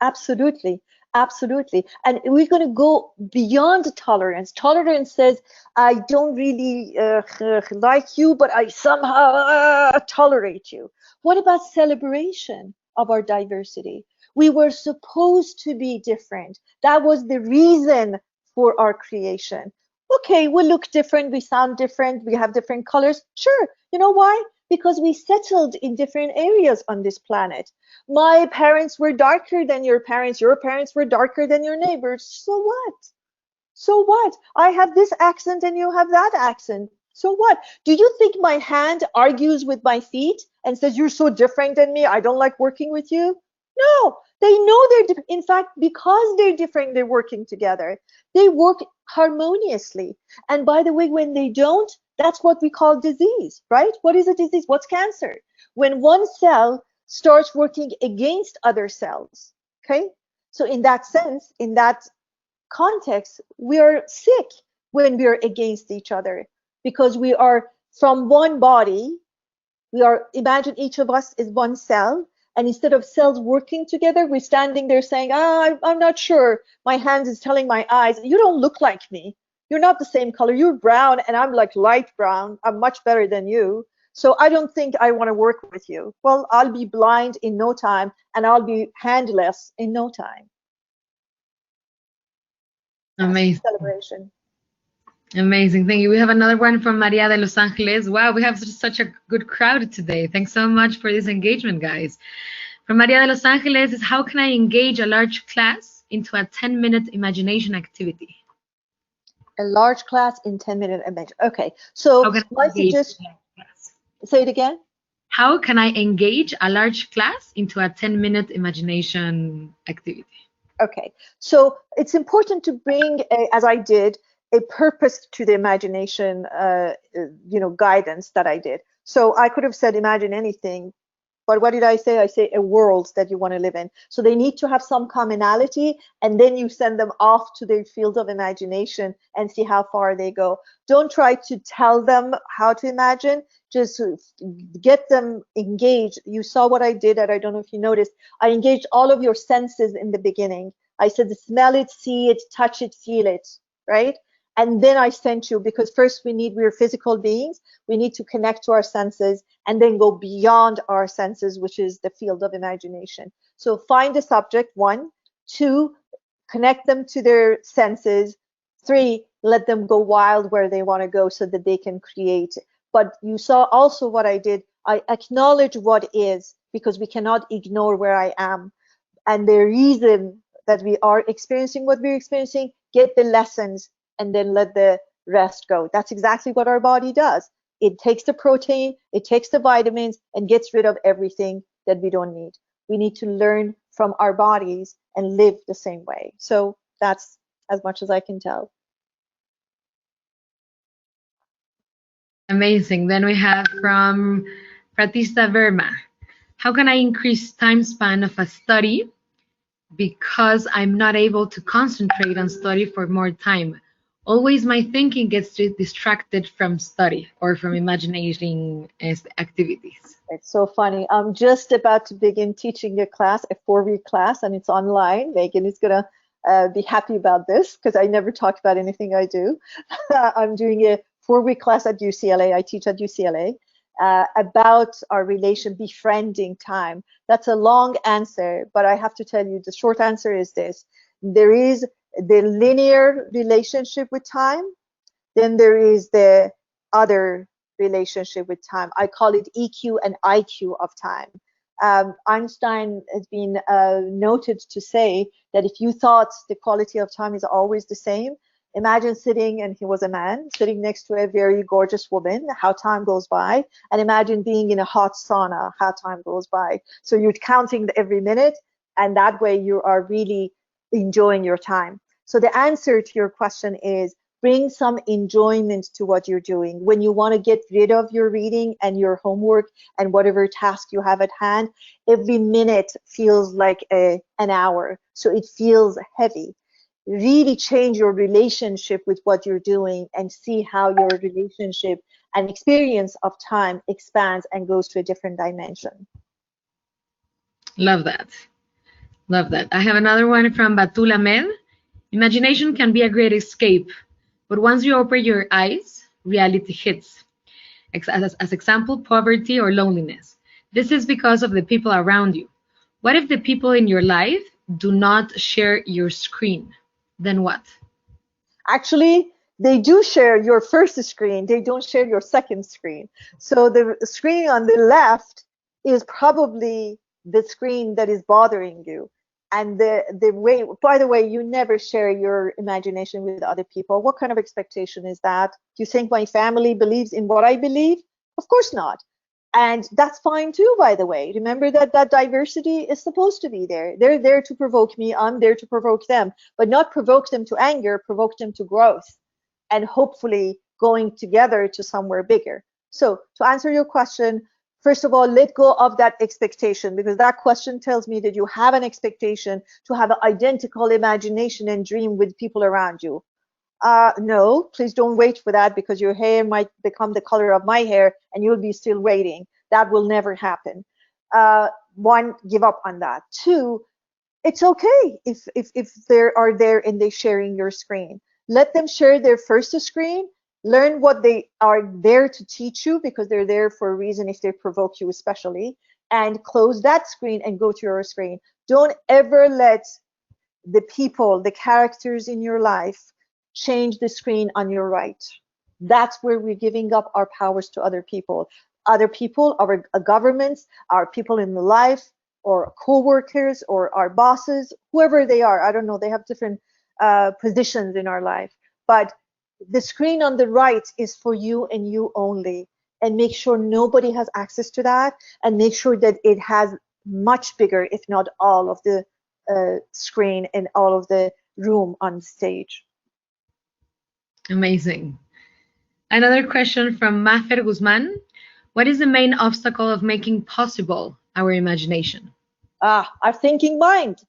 Absolutely. Absolutely. And we're going to go beyond tolerance. Tolerance says, I don't really like you, but I somehow tolerate you. What about celebration of our diversity? We were supposed to be different. That was the reason for our creation. Okay, we look different, we sound different, we have different colors. Sure. You know why? Because we settled in different areas on this planet. My parents were darker than your parents were darker than your neighbors. So what? So what? I have this accent and you have that accent. So what? Do you think my hand argues with my feet and says, you're so different than me, I don't like working with you? No, they know they're different. In fact, because they're different, they're working together. They work harmoniously. And by the way, when they don't, that's what we call disease, right? What is a disease? What's cancer? When one cell starts working against other cells, okay? So in that sense, in that context, we are sick when we are against each other because we are from one body. Imagine each of us is one cell, and instead of cells working together, we're standing there saying, I'm not sure. My hand is telling my eyes, you don't look like me. You're not the same color. You're brown, and I'm like light brown. I'm much better than you. So I don't think I want to work with you. Well, I'll be blind in no time, and I'll be handless in no time.
Amazing.
Celebration.
Amazing. Thank you. We have another one from Maria de Los Angeles. Wow, we have such a good crowd today. Thanks so much for this engagement, guys. From Maria de Los Angeles is, how can I engage a large class into a 10-minute imagination activity?
A large class in 10-minute imagine. Okay, so my suggestion, say it again.
How can I engage a large class into a 10-minute imagination activity?
Okay, so it's important to bring, as I did, a purpose to the imagination, guidance that I did. So I could have said imagine anything, but what did I say? I say a world that you want to live in. So they need to have some commonality, and then you send them off to their field of imagination and see how far they go. Don't try to tell them how to imagine. just get them engaged. You saw what I did, and I don't know if you noticed, I engaged all of your senses in the beginning. I said, smell it, see it, touch it, feel it, right? And then I sent you, because first we're physical beings. We need to connect to our senses and then go beyond our senses, which is the field of imagination. So find a subject, 1, 2, connect them to their senses, 3, let them go wild where they want to go so that they can create. But you saw also what I did. I acknowledge what is, because we cannot ignore where I am. And the reason that we are experiencing what we're experiencing, get the lessons, and then let the rest go. That's exactly what our body does. It takes the protein, it takes the vitamins, and gets rid of everything that we don't need. We need to learn from our bodies and live the same way. So that's as much as I can tell.
Amazing. Then we have from Pratista Verma. How can I increase time span of a study because I'm not able to concentrate on study for more time? Always my thinking gets distracted from study or from imagining activities.
It's so funny. I'm just about to begin teaching a class, a 4-week class, and it's online. Megan is going to be happy about this because I never talk about anything I do. I'm doing a 4-week class at UCLA. I teach at UCLA about our relation, befriending time. That's a long answer, but I have to tell you the short answer is this. There is the linear relationship with time, then there is the other relationship with time. I call it EQ and IQ of time. Einstein has been noted to say that if you thought the quality of time is always the same, imagine sitting, and he was a man, sitting next to a very gorgeous woman, how time goes by, and imagine being in a hot sauna, how time goes by. So you're counting every minute, and that way you are really enjoying your time. So the answer to your question is, bring some enjoyment to what you're doing. When you want to get rid of your reading and your homework and whatever task you have at hand, every minute feels like an hour, so it feels heavy. Really change your relationship with what you're doing and see how your relationship and experience of time expands and goes to a different dimension.
Love that. Love that. I have another one from Batul Ahmed. Imagination can be a great escape, but once you open your eyes, reality hits. As example, poverty or loneliness. This is because of the people around you. What if the people in your life do not share your screen? Then what?
Actually, they do share your first screen. They don't share your second screen. So the screen on the left is probably the screen that is bothering you. And the way, by the way, you never share your imagination with other people. What kind of expectation is that? Do you think my family believes in what I believe? Of course not. And that's fine too, by the way. Remember that diversity is supposed to be there. They're there to provoke me. I'm there to provoke them, but not provoke them to anger, provoke them to growth and hopefully going together to somewhere bigger. So to answer your question, first of all, let go of that expectation, because that question tells me that you have an expectation to have an identical imagination and dream with people around you. No, please don't wait for that, because your hair might become the color of my hair and you'll be still waiting. That will never happen. 1, give up on that. 2, it's okay if they are there and they're sharing your screen. Let them share their first screen. Learn what they are there to teach you, because they're there for a reason if they provoke you especially. And close that screen and go to your screen. Don't ever let the people, the characters in your life, change the screen on your right. That's where we're giving up our powers to other people. Other people, our governments, our people in the life, or co-workers, or our bosses, whoever they are. I don't know, they have different positions in our life. But the screen on the right is for you and you only. And make sure nobody has access to that, and make sure that it has much bigger, if not all of the screen and all of the room on stage.
Amazing. Another question from Mafer Guzman. What is the main obstacle of making possible our imagination?
Our thinking mind.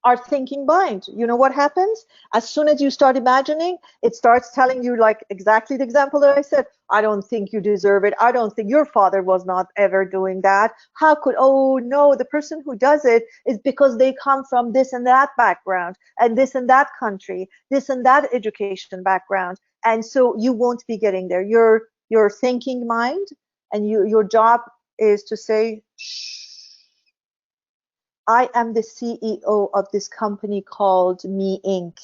our thinking mind. You know what happens? As soon as you start imagining, it starts telling you, like exactly the example that I said, I don't think you deserve it. I don't think your father was not ever doing that. How could, oh no, the person who does it is because they come from this and that background and this and that country, this and that education background. And so you won't be getting there. Your thinking mind, and your job is to say, shh, I am the CEO of this company called Me Inc.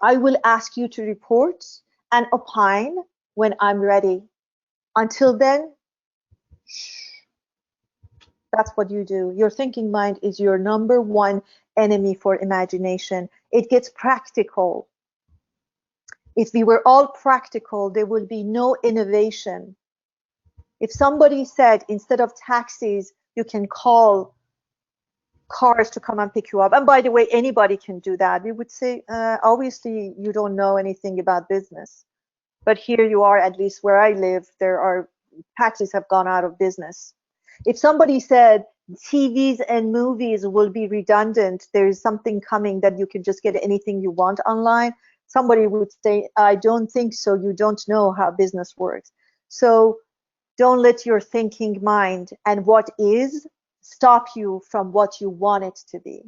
I will ask you to report and opine when I'm ready. Until then, that's what you do. Your thinking mind is your number one enemy for imagination. It gets practical. If we were all practical, there would be no innovation. If somebody said, instead of taxis, you can call cars to come and pick you up, and by the way, anybody can do that, we would say, obviously, you don't know anything about business. But here you are, at least where I live, taxis have gone out of business. If somebody said TVs and movies will be redundant, there's something coming that you can just get anything you want online, somebody would say, I don't think so, you don't know how business works. So don't let your thinking mind and what is stop you from what you want it to be.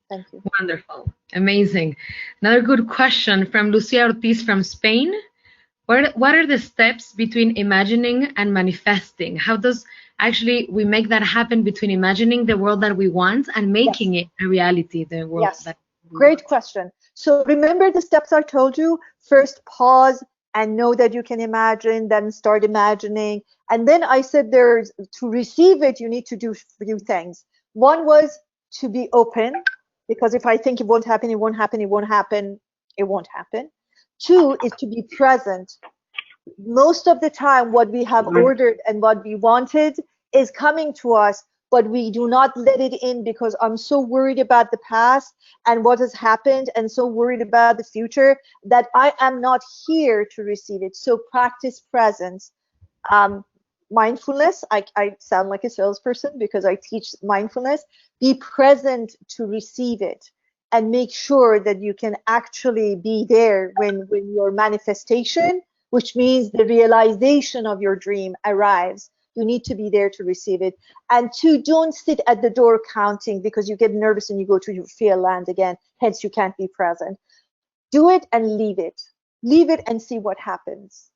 Thank you.
Wonderful. Amazing. Another good question from Lucia Ortiz from Spain. What are the steps between imagining and manifesting? How does actually we make that happen between imagining the world that we want and making it a reality, the world that we
Great
want?
question. So remember the steps I told you? First, pause and know that you can imagine, then start imagining. And then I said to receive it, you need to do a few things. One was to be open, because if I think it won't happen, it won't happen, it won't happen, it won't happen. Two is to be present. Most of the time, what we have ordered and what we wanted is coming to us, but we do not let it in because I'm so worried about the past and what has happened and so worried about the future that I am not here to receive it. So practice presence. Mindfulness, I sound like a salesperson because I teach mindfulness. Be present to receive it and make sure that you can actually be there when your manifestation, which means the realization of your dream, arrives. You need to be there to receive it. And two, don't sit at the door counting because you get nervous and you go to your fear land again, hence you can't be present. Do it and leave it. Leave it and see what happens.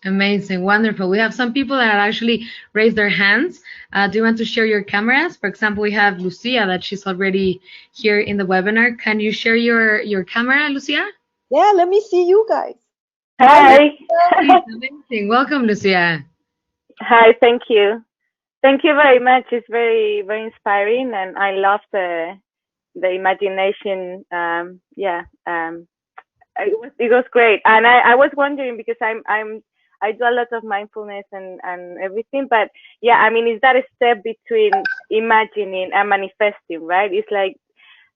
Amazing, wonderful. We have some people that actually raised their hands. Do you want to share your cameras? For example, we have Lucia that she's already here in the webinar. Can you share your camera, Lucia?
Yeah, let me see you guys.
Hi.
Amazing. Welcome, Lucia.
Hi, thank you. Thank you very much. It's very, very inspiring, and I love the imagination. It was great. And I was wondering, because I do a lot of mindfulness and everything, but yeah, I mean, is that a step between imagining and manifesting, right? It's like,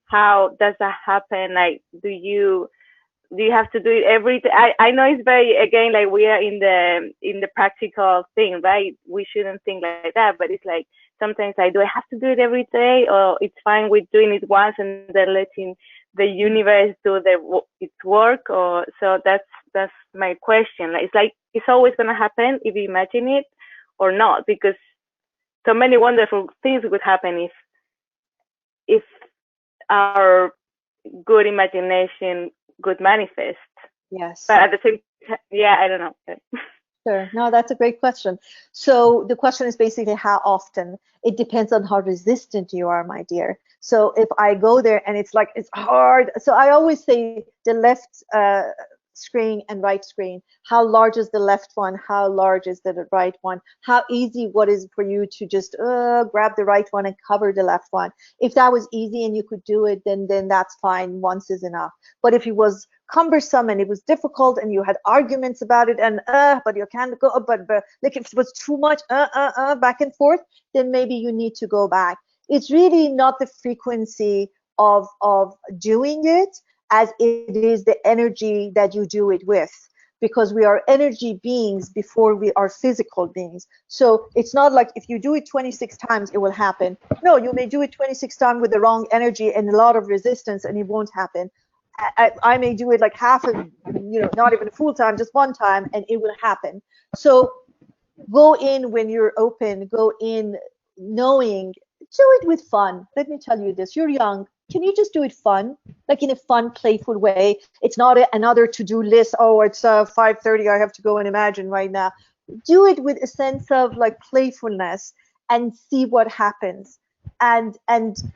how does that happen? Like, do you have to do it every day? I know it's very, again, like we are in the practical thing, right? We shouldn't think like that, but it's like, sometimes I have to do it every day, or it's fine with doing it once and then letting the universe do its work? Or so that's my question. Like, it's always going to happen if you imagine it or not, because so many wonderful things would happen if our good imagination could manifest.
Yes.
But at the same time, yeah, I don't know.
Sure. No, that's a great question. So the question is basically how often. It depends on how resistant you are, my dear. So if I go there and it's like, it's hard. So I always say the left screen and right screen. How large is the left one? How large is the right one? How easy what is for you to just grab the right one and cover the left one? If that was easy and you could do it, then that's fine. Once is enough. But if it was cumbersome and it was difficult and you had arguments about it and but you can't go, but like if it was too much back and forth, then maybe you need to go back. It's really not the frequency of doing it as it is the energy that you do it with. because we are energy beings before we are physical beings. So it's not like if you do it 26 times, it will happen. No, you may do it 26 times with the wrong energy and a lot of resistance, and it won't happen. I may do it like half of, not even full time, just one time, and it will happen. So go in when you're open, go in knowing, do it with fun. Let me tell you this, you're young. Can you just do it fun? Like in a fun, playful way. It's not another to-do list. Oh, it's 5:30. I have to go and imagine right now. Do it with a sense of like playfulness and see what happens, and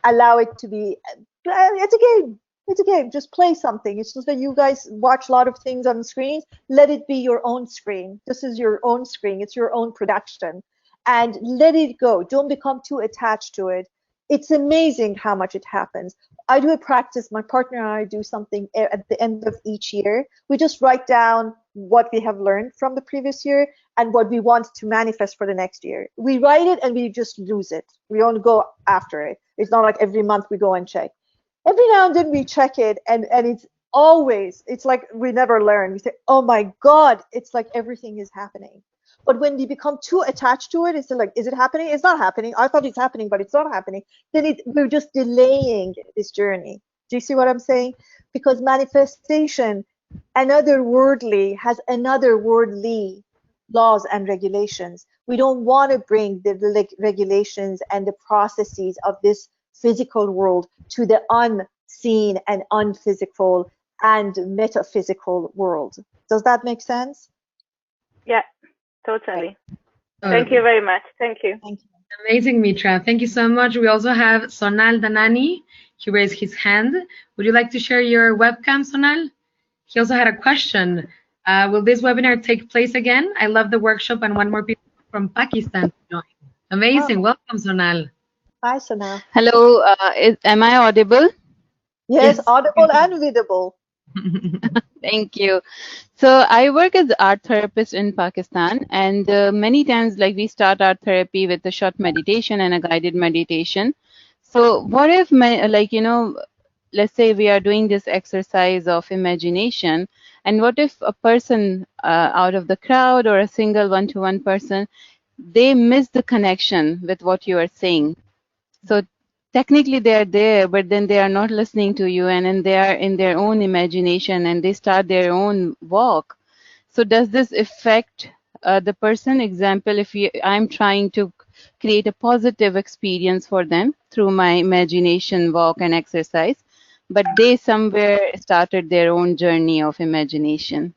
allow it to be. It's a game. It's a game. Just play something. It's just that you guys watch a lot of things on screens. Let it be your own screen. This is your own screen. It's your own production, and let it go. Don't become too attached to it. It's amazing how much it happens. I do a practice, my partner and I do something at the end of each year. We just write down what we have learned from the previous year and what we want to manifest for the next year. We write it and we just lose it. We don't go after it. It's not like every month we go and check. Every now and then we check it, and it's like we never learn. We say, oh my God, it's like everything is happening. But when we become too attached to it, it's like, is it happening? It's not happening. I thought it's happening, but it's not happening. Then we're just delaying this journey. Do you see what I'm saying? Because manifestation, another worldly, has another worldly laws and regulations. We don't want to bring the regulations and the processes of this physical world to the unseen and unphysical and metaphysical world. Does that make sense?
Yeah, totally.
Oh,
Thank you very much. Thank you.
Thank you.
amazing, Mitra. Thank you so much. We also have Sonal Danani. He raised his hand. Would you like to share your webcam, Sonal? He also had a question. Will this webinar take place again? I love the workshop and want more people from Pakistan to join. Amazing.
Oh.
Welcome, Sonal.
Hi, Sana.
Hello, am I audible?
Yes, audible and readable.
Thank you. So I work as art therapist in Pakistan, and many times, like, we start art therapy with a short meditation and a guided meditation. So what if, let's say we are doing this exercise of imagination, and what if a person out of the crowd or a single one-to-one person, they miss the connection with what you are saying? So technically they are there, but then they are not listening to you, and then they are in their own imagination and they start their own walk. So does this affect the person? Example, if I'm trying to create a positive experience for them through my imagination walk and exercise, but they somewhere started their own journey of imagination.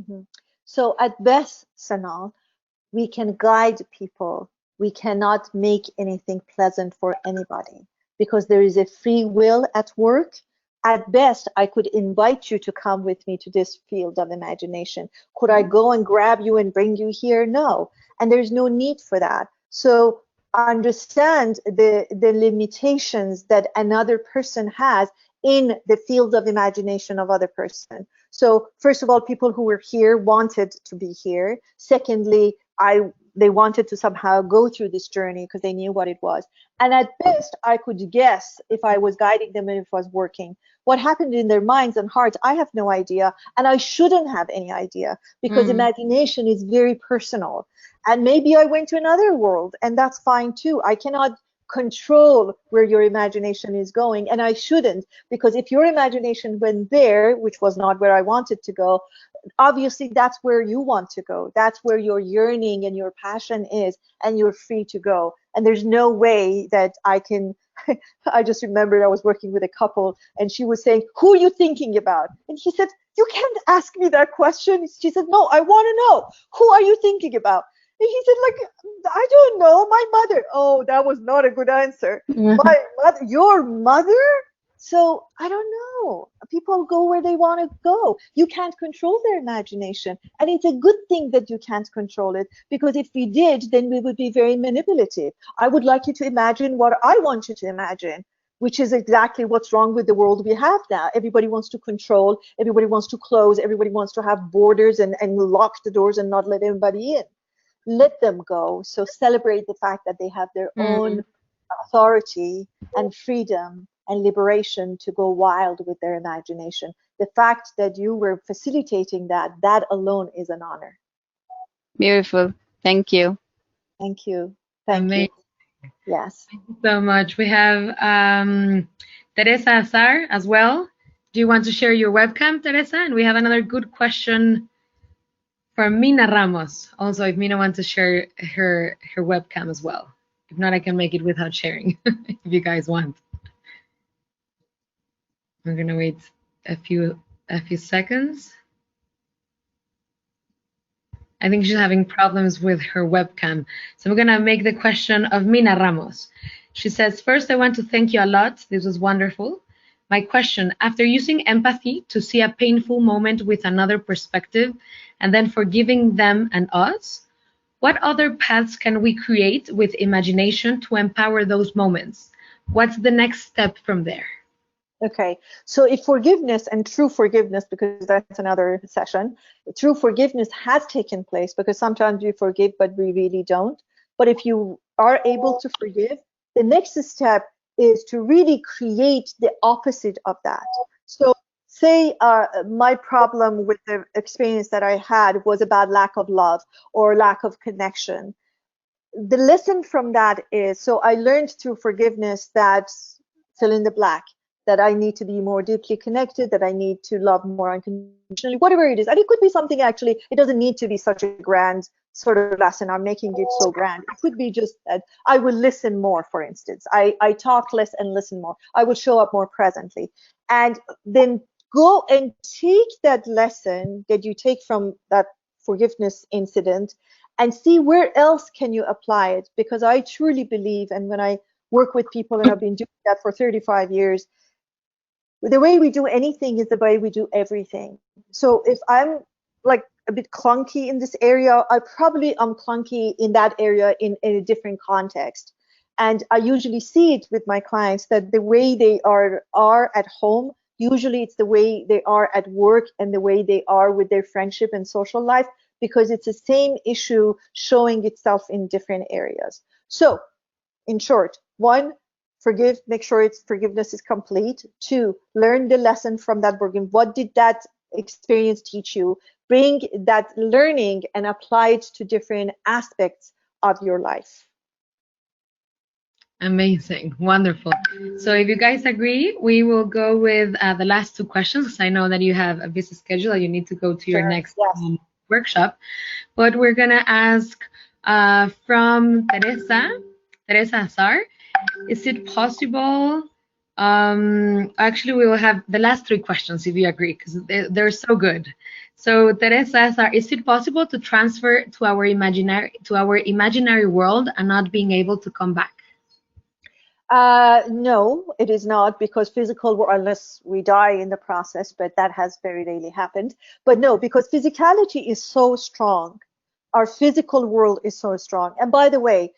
Mm-hmm. So at best, Sanal, we can guide people. We cannot make anything pleasant for anybody because there is a free will at work. At best, I could invite you to come with me to this field of imagination. Could I go and grab you and bring you here? No. And there's no need for that. So understand the limitations that another person has in the field of imagination of other person. So first of all, people who were here wanted to be here. Secondly, they wanted to somehow go through this journey because they knew what it was. And at best, I could guess if I was guiding them and if it was working. What happened in their minds and hearts, I have no idea. And I shouldn't have any idea because imagination is very personal. And maybe I went to another world, and that's fine too. I cannot control where your imagination is going, and I shouldn't, because if your imagination went there, which was not where I wanted to go, obviously that's where you want to go. That's where your yearning and your passion is, and you're free to go. And there's no way that I can I just remembered I was working with a couple, and she was saying, who are you thinking about? And he said, you can't ask me that question. She said, no, I want to know, who are you thinking about? And he said, like, I don't know, my mother. Oh, that was not a good answer. My mother, your mother? So I don't know. People go where they want to go. You can't control their imagination. And it's a good thing that you can't control it, because if we did, then we would be very manipulative. I would like you to imagine what I want you to imagine, which is exactly what's wrong with the world we have now. Everybody wants to control. Everybody wants to close. Everybody wants to have borders and lock the doors and not let anybody in. Let them go. So celebrate the fact that they have their own authority and freedom and liberation to go wild with their imagination. the fact that you were facilitating that alone is an honor.
Beautiful. Thank you.
Thank you. Thank
Amazing.
you. Yes.
Thank you so much. We have Teresa Azar as well. Do you want to share your webcam, Teresa? And we have another good question for Mina Ramos. Also, if Mina wants to share her webcam as well. If not, I can make it without sharing if you guys want. I'm gonna wait a few seconds. I think she's having problems with her webcam. So I'm gonna make the question of Mina Ramos. She says, first, I want to thank you a lot. This was wonderful. My question, after using empathy to see a painful moment with another perspective and then forgiving them and us, what other paths can we create with imagination to empower those moments? What's the next step from there?
Okay, so if forgiveness and true forgiveness, because that's another session, true forgiveness has taken place, because sometimes we forgive, but we really don't. But if you are able to forgive, the next step is to really create the opposite of that. So say my problem with the experience that I had was about lack of love or lack of connection. The lesson from that is, so I learned through forgiveness that fill in the blank, that I need to be more deeply connected, that I need to love more unconditionally, whatever it is. And it could be something, actually, it doesn't need to be such a grand sort of lesson. I'm making it so grand. It could be just that I will listen more, for instance. I talk less and listen more. I will show up more presently. And then go and take that lesson that you take from that forgiveness incident and see where else can you apply it. Because I truly believe, and when I work with people, and I've been doing that for 35 years, the way we do anything is the way we do everything. So if I'm like a bit clunky in this area, I probably am clunky in that area in a different context. And I usually see it with my clients that the way they are at home, usually it's the way they are at work and the way they are with their friendship and social life, because it's the same issue showing itself in different areas. So in short, one, forgive, make sure its forgiveness is complete. Two, learn the lesson from that forgiveness. What did that experience teach you? Bring that learning and apply it to different aspects of your life.
Amazing, wonderful. So if you guys agree, we will go with the last two questions, because I know that you have a busy schedule and you need to go to your next workshop. But we're gonna ask from Teresa Azar, is it possible? Actually, we will have the last three questions if you agree, because they're so good. So Teresa Azar, is it possible to transfer to our imaginary world and not being able to come back?
No, it is not, because physical, unless we die in the process, but that has very rarely happened. But no, because physicality is so strong. Our physical world is so strong. And by the way,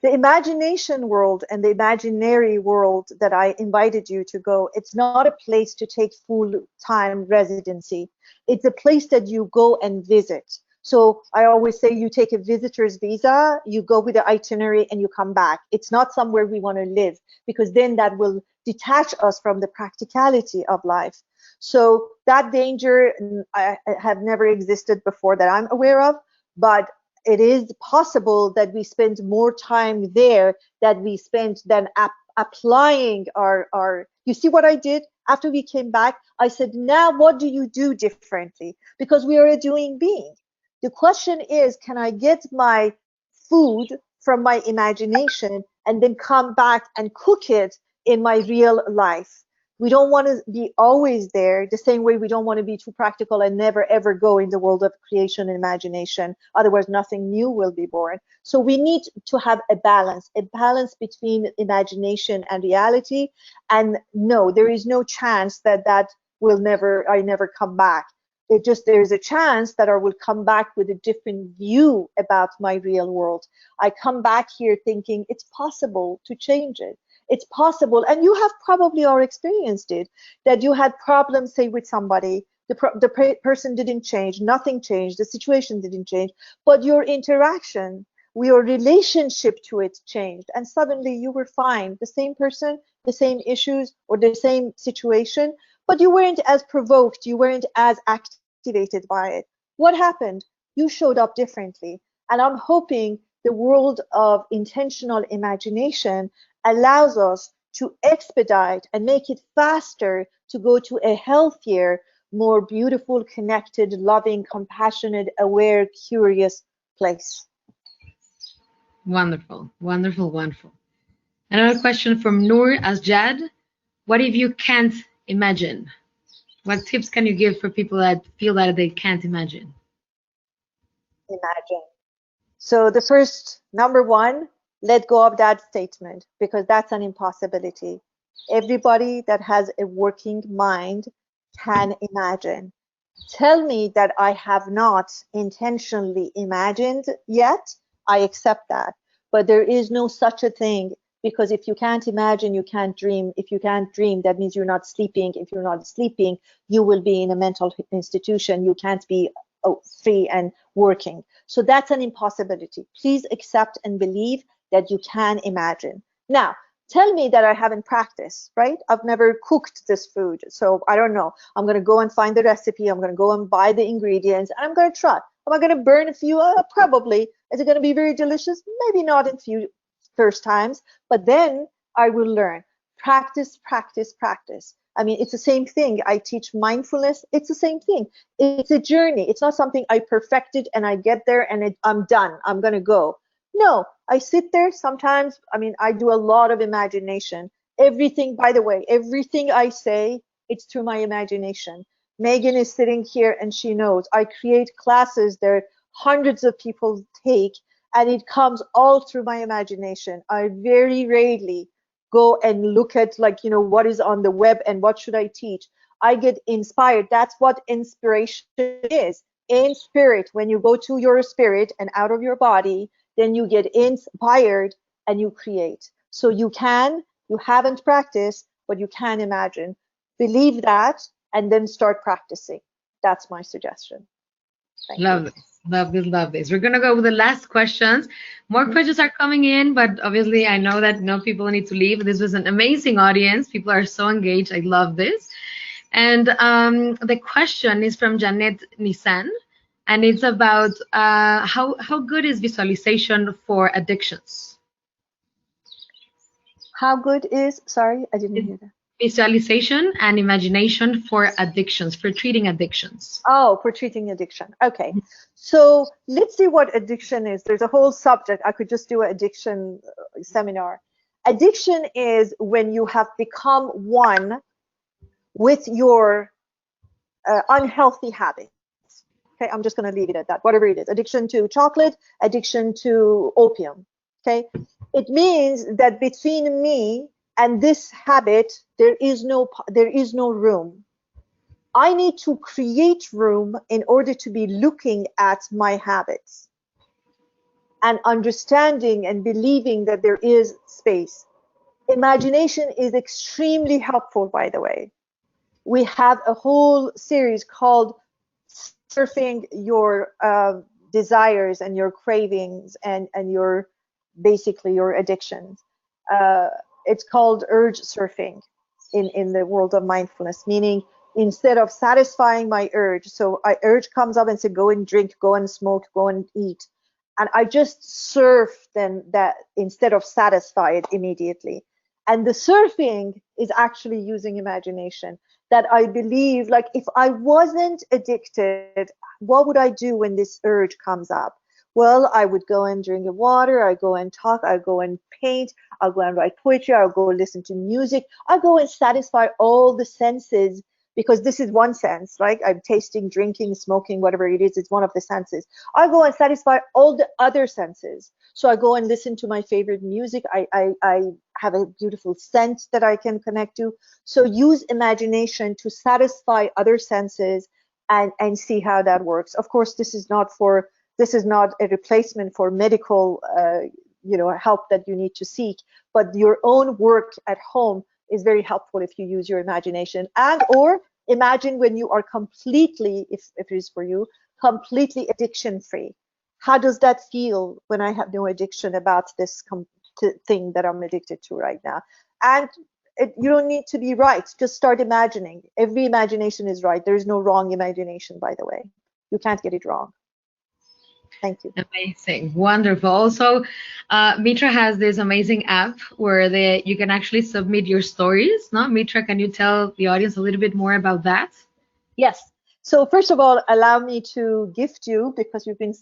the imagination world and the imaginary world that I invited you to go, it's not a place to take full-time residency. It's a place that you go and visit. So I always say you take a visitor's visa, you go with the itinerary and you come back. It's not somewhere we want to live, because then that will detach us from the practicality of life. So that danger I have never existed before that I'm aware of, but it is possible that we spend more time there than we spend than applying our, you see what I did? After we came back, I said, now what do you do differently? Because we are a doing being. The question is, can I get my food from my imagination and then come back and cook it in my real life? We don't want to be always there, the same way we don't want to be too practical and never ever go in the world of creation and imagination. Otherwise, nothing new will be born. So we need to have a balance between imagination and reality. And no, there is no chance that I never come back. It just, there's a chance that I will come back with a different view about my real world. I come back here thinking it's possible to change it. It's possible, and you have probably all experienced it, that you had problems, say, with somebody, the person didn't change, nothing changed, the situation didn't change, but your interaction, your relationship to it changed, and suddenly you were fine. The same person, the same issues, or the same situation, but you weren't as provoked, you weren't as activated by it. What happened? You showed up differently. And I'm hoping the world of intentional imagination allows us to expedite and make it faster to go to a healthier, more beautiful, connected, loving, compassionate, aware, curious place.
Wonderful, wonderful, wonderful. Another question from Noor Asjad. What if you can't imagine? What tips can you give for people that feel that they can't imagine?
Imagine. So the first, number one, let go of that statement, because that's an impossibility. Everybody that has a working mind can imagine. Tell me that I have not intentionally imagined yet, I accept that. But there is no such a thing, because if you can't imagine, you can't dream. If you can't dream, that means you're not sleeping. If you're not sleeping, you will be in a mental institution. You can't be free and working. So that's an impossibility. Please accept and believe that you can imagine. Now, tell me that I haven't practiced, right? I've never cooked this food, so I don't know. I'm going to go and find the recipe. I'm going to go and buy the ingredients, and I'm going to try. Am I going to burn a few? Probably. Is it going to be very delicious? Maybe not in few first times, but then I will learn. Practice, practice, practice. I mean, it's the same thing. I teach mindfulness. It's the same thing. It's a journey. It's not something I perfected and I get there and I'm done. I'm going to go. No, I sit there sometimes. I mean, I do a lot of imagination. Everything, by the way, everything I say, it's through my imagination. Megan is sitting here and she knows. I create classes there hundreds of people take, and it comes all through my imagination. I very rarely go and look at, like, you know, what is on the web and what should I teach. I get inspired. That's what inspiration is. In spirit, when you go to your spirit and out of your body, then you get inspired and you create. So you haven't practiced, but you can imagine. Believe that and then start practicing. That's my suggestion. Thank you.
Love this, love this, love this. We're gonna go with the last questions. More questions are coming in, but obviously I know that people need to leave. This was an amazing audience. People are so engaged. I love this. And the question is from Janet Nissan, and it's about how good is visualization for addictions?
How good is, sorry, I didn't hear that.
Visualization and imagination for addictions, for treating addictions.
Oh, for treating addiction. Okay. So let's see what addiction is. There's a whole subject. I could just do an addiction seminar. Addiction is when you have become one with your unhealthy habits. Okay, I'm just going to leave it at that, whatever it is. Addiction to chocolate, addiction to opium. Okay, it means that between me and this habit, there is no room. I need to create room in order to be looking at my habits and understanding and believing that there is space. Imagination is extremely helpful, by the way. We have a whole series called Surfing Your Desires and Your Cravings and your basically your addictions. It's called urge surfing in the world of mindfulness, meaning instead of satisfying my urge, so urge comes up and say, go and drink, go and smoke, go and eat. And I just surf then that instead of satisfy it immediately. And the surfing is actually using imagination, that I believe, like, if I wasn't addicted, what would I do when this urge comes up? Well, I would go and drink water, I go and talk, I go and paint, I'll go and write poetry, I'll go listen to music, I'll go and satisfy all the senses, because this is one sense, right? I'm tasting, drinking, smoking, whatever it is, it's one of the senses. I go and satisfy all the other senses. So I go and listen to my favorite music. I have a beautiful scent that I can connect to. So use imagination to satisfy other senses and see how that works. Of course, this is not a replacement for medical help that you need to seek, but your own work at home is very helpful if you use your imagination. And or imagine when you are completely, if it is for you, completely addiction free. How does that feel when I have no addiction about this thing that I'm addicted to right now? And you don't need to be right. Just start imagining. Every imagination is right. There is no wrong imagination, by the way. You can't get it wrong. Thank you.
Amazing, wonderful. Also, Mitra has this amazing app where you can actually submit your stories. No, Mitra, can you tell the audience a little bit more about that?
Yes. So first of all, allow me to gift you, because you've been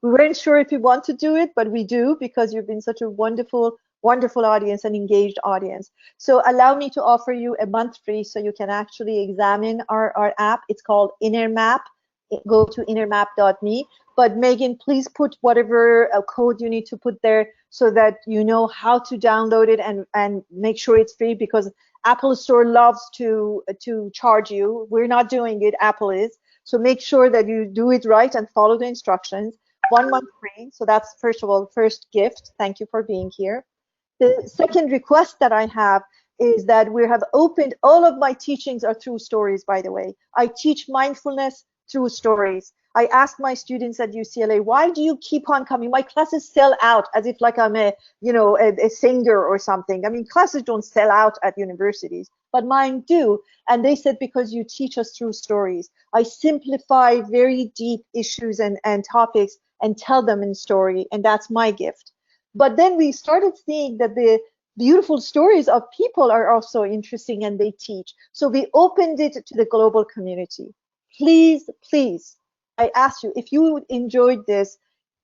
we weren't sure if you want to do it, but we do, because you've been such a wonderful, wonderful audience and engaged audience. So allow me to offer you a month free so you can actually examine our app. It's called InnerMap. Go to innermap.me. But Megan, please put whatever code you need to put there so that you know how to download it, and make sure it's free, because Apple Store loves to charge you. We're not doing it, Apple is. So make sure that you do it right and follow the instructions. 1 month free. So that's, first of all, first gift. Thank you for being here. The second request that I have is that we have opened, all of my teachings are through stories, by the way. I teach mindfulness through stories. I ask my students at UCLA, why do you keep on coming? My classes sell out as if like I'm a singer or something. I mean, classes don't sell out at universities, but mine do. And they said, because you teach us through stories. I simplify very deep issues and topics and tell them in story, and that's my gift. But then we started seeing that the beautiful stories of people are also interesting, and they teach. So we opened it to the global community. Please, please, I ask you, if you enjoyed this,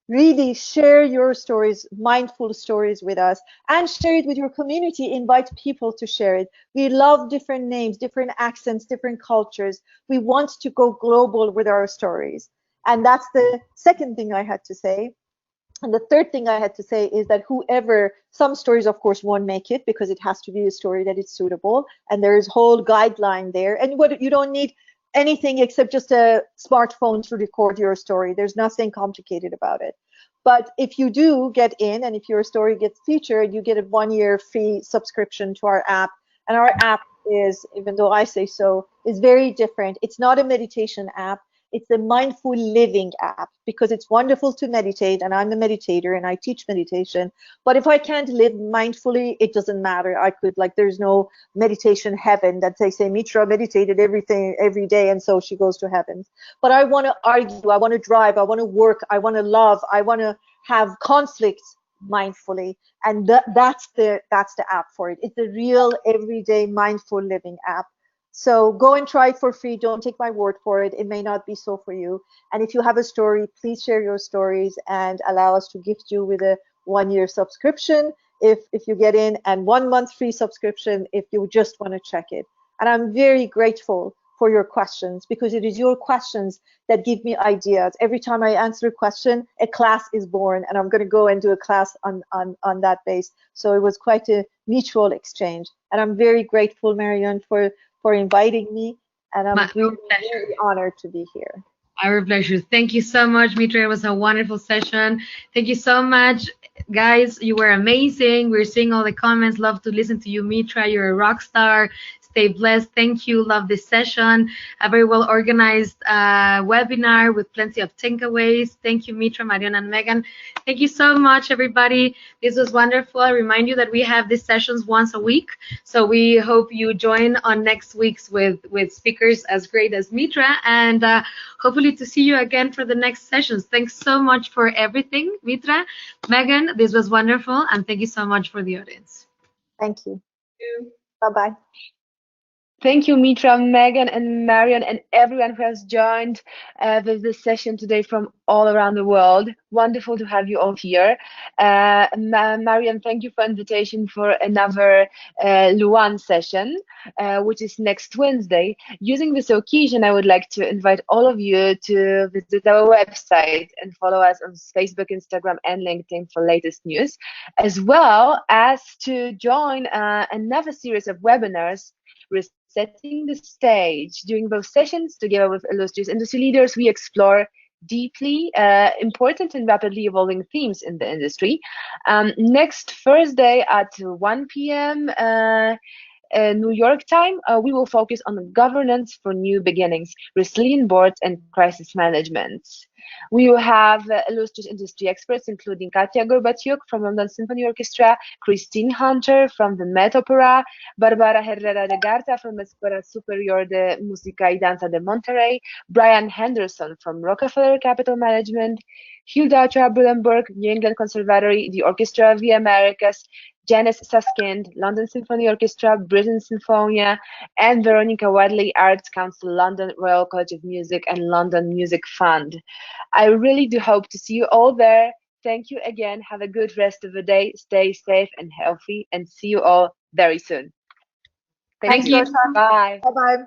really share your stories, mindful stories, with us, and share it with your community. Invite people to share it. We love different names, different accents, different cultures. We want to go global with our stories. And that's the second thing I had to say. And the third thing I had to say is that some stories, of course, won't make it, because it has to be a story that is suitable. And there is a whole guideline there. And you don't need anything except just a smartphone to record your story. There's nothing complicated about it. But if you do get in, and if your story gets featured, you get a 1-year free subscription to our app. And our app is, even though I say so, is very different. It's not a meditation app. It's a mindful living app, because it's wonderful to meditate, and I'm a meditator and I teach meditation. But if I can't live mindfully, it doesn't matter. There's no meditation heaven that they say Mitra meditated every day and so she goes to heaven. But I want to argue, I want to drive, I want to work, I want to love, I want to have conflicts mindfully, and that's the app for it. It's a real everyday mindful living app. So go and try it for free. Don't take my word for it. It may not be so for you. And if you have a story, please share your stories and allow us to gift you with a 1-year subscription if you get in, and 1 month free subscription if you just want to check it. And I'm very grateful for your questions, because it is your questions that give me ideas. Every time I answer a question, a class is born, and I'm going to go and do a class on that base. So it was quite a mutual exchange. And I'm very grateful, Marianne, for inviting me, and I'm really very honored to be here.
Our pleasure. Thank you so much, Mitra. It was a wonderful session. Thank you so much, guys. You were amazing. We're seeing all the comments. Love to listen to you, Mitra. You're a rock star. Stay blessed. Thank you. Love this session. A very well organized webinar with plenty of takeaways. Thank you, Mitra, Marion, and Megan. Thank you so much, everybody. This was wonderful. I remind you that we have these sessions once a week. So we hope you join on next week's with speakers as great as Mitra, and hopefully to see you again for the next sessions. Thanks so much for everything, Mitra. Megan, this was wonderful, and thank you so much for the audience.
Thank you. Bye-bye.
Thank you, Mitra, Megan, and Marion, and everyone who has joined this session today from all around the world. Wonderful to have you all here. Marion, thank you for invitation for another LUAN session, which is next Wednesday. Using this occasion, I would like to invite all of you to visit our website and follow us on Facebook, Instagram, and LinkedIn for latest news, as well as to join another series of webinars setting the stage. During both sessions, together with illustrious industry leaders, we explore deeply important and rapidly evolving themes in the industry. Next Thursday at 1 p.m. New York time, we will focus on governance for new beginnings, resilient boards, and crisis management. We will have illustrious industry experts, including Katia Gorbatyuk from London Symphony Orchestra, Christine Hunter from the Met Opera, Barbara Herrera de Garza from Escuela Superior de Música y Danza de Monterrey, Brian Henderson from Rockefeller Capital Management, Hilda Bullenberg, New England Conservatory, the Orchestra of the Americas, Janice Suskind, London Symphony Orchestra, Britten Sinfonia, and Veronica Wadley, Arts Council London, Royal College of Music, and London Music Fund. I really do hope to see you all there. Thank you again. Have a good rest of the day. Stay safe and healthy, and see you all very soon.
Thank you.
Bye.
Bye-bye.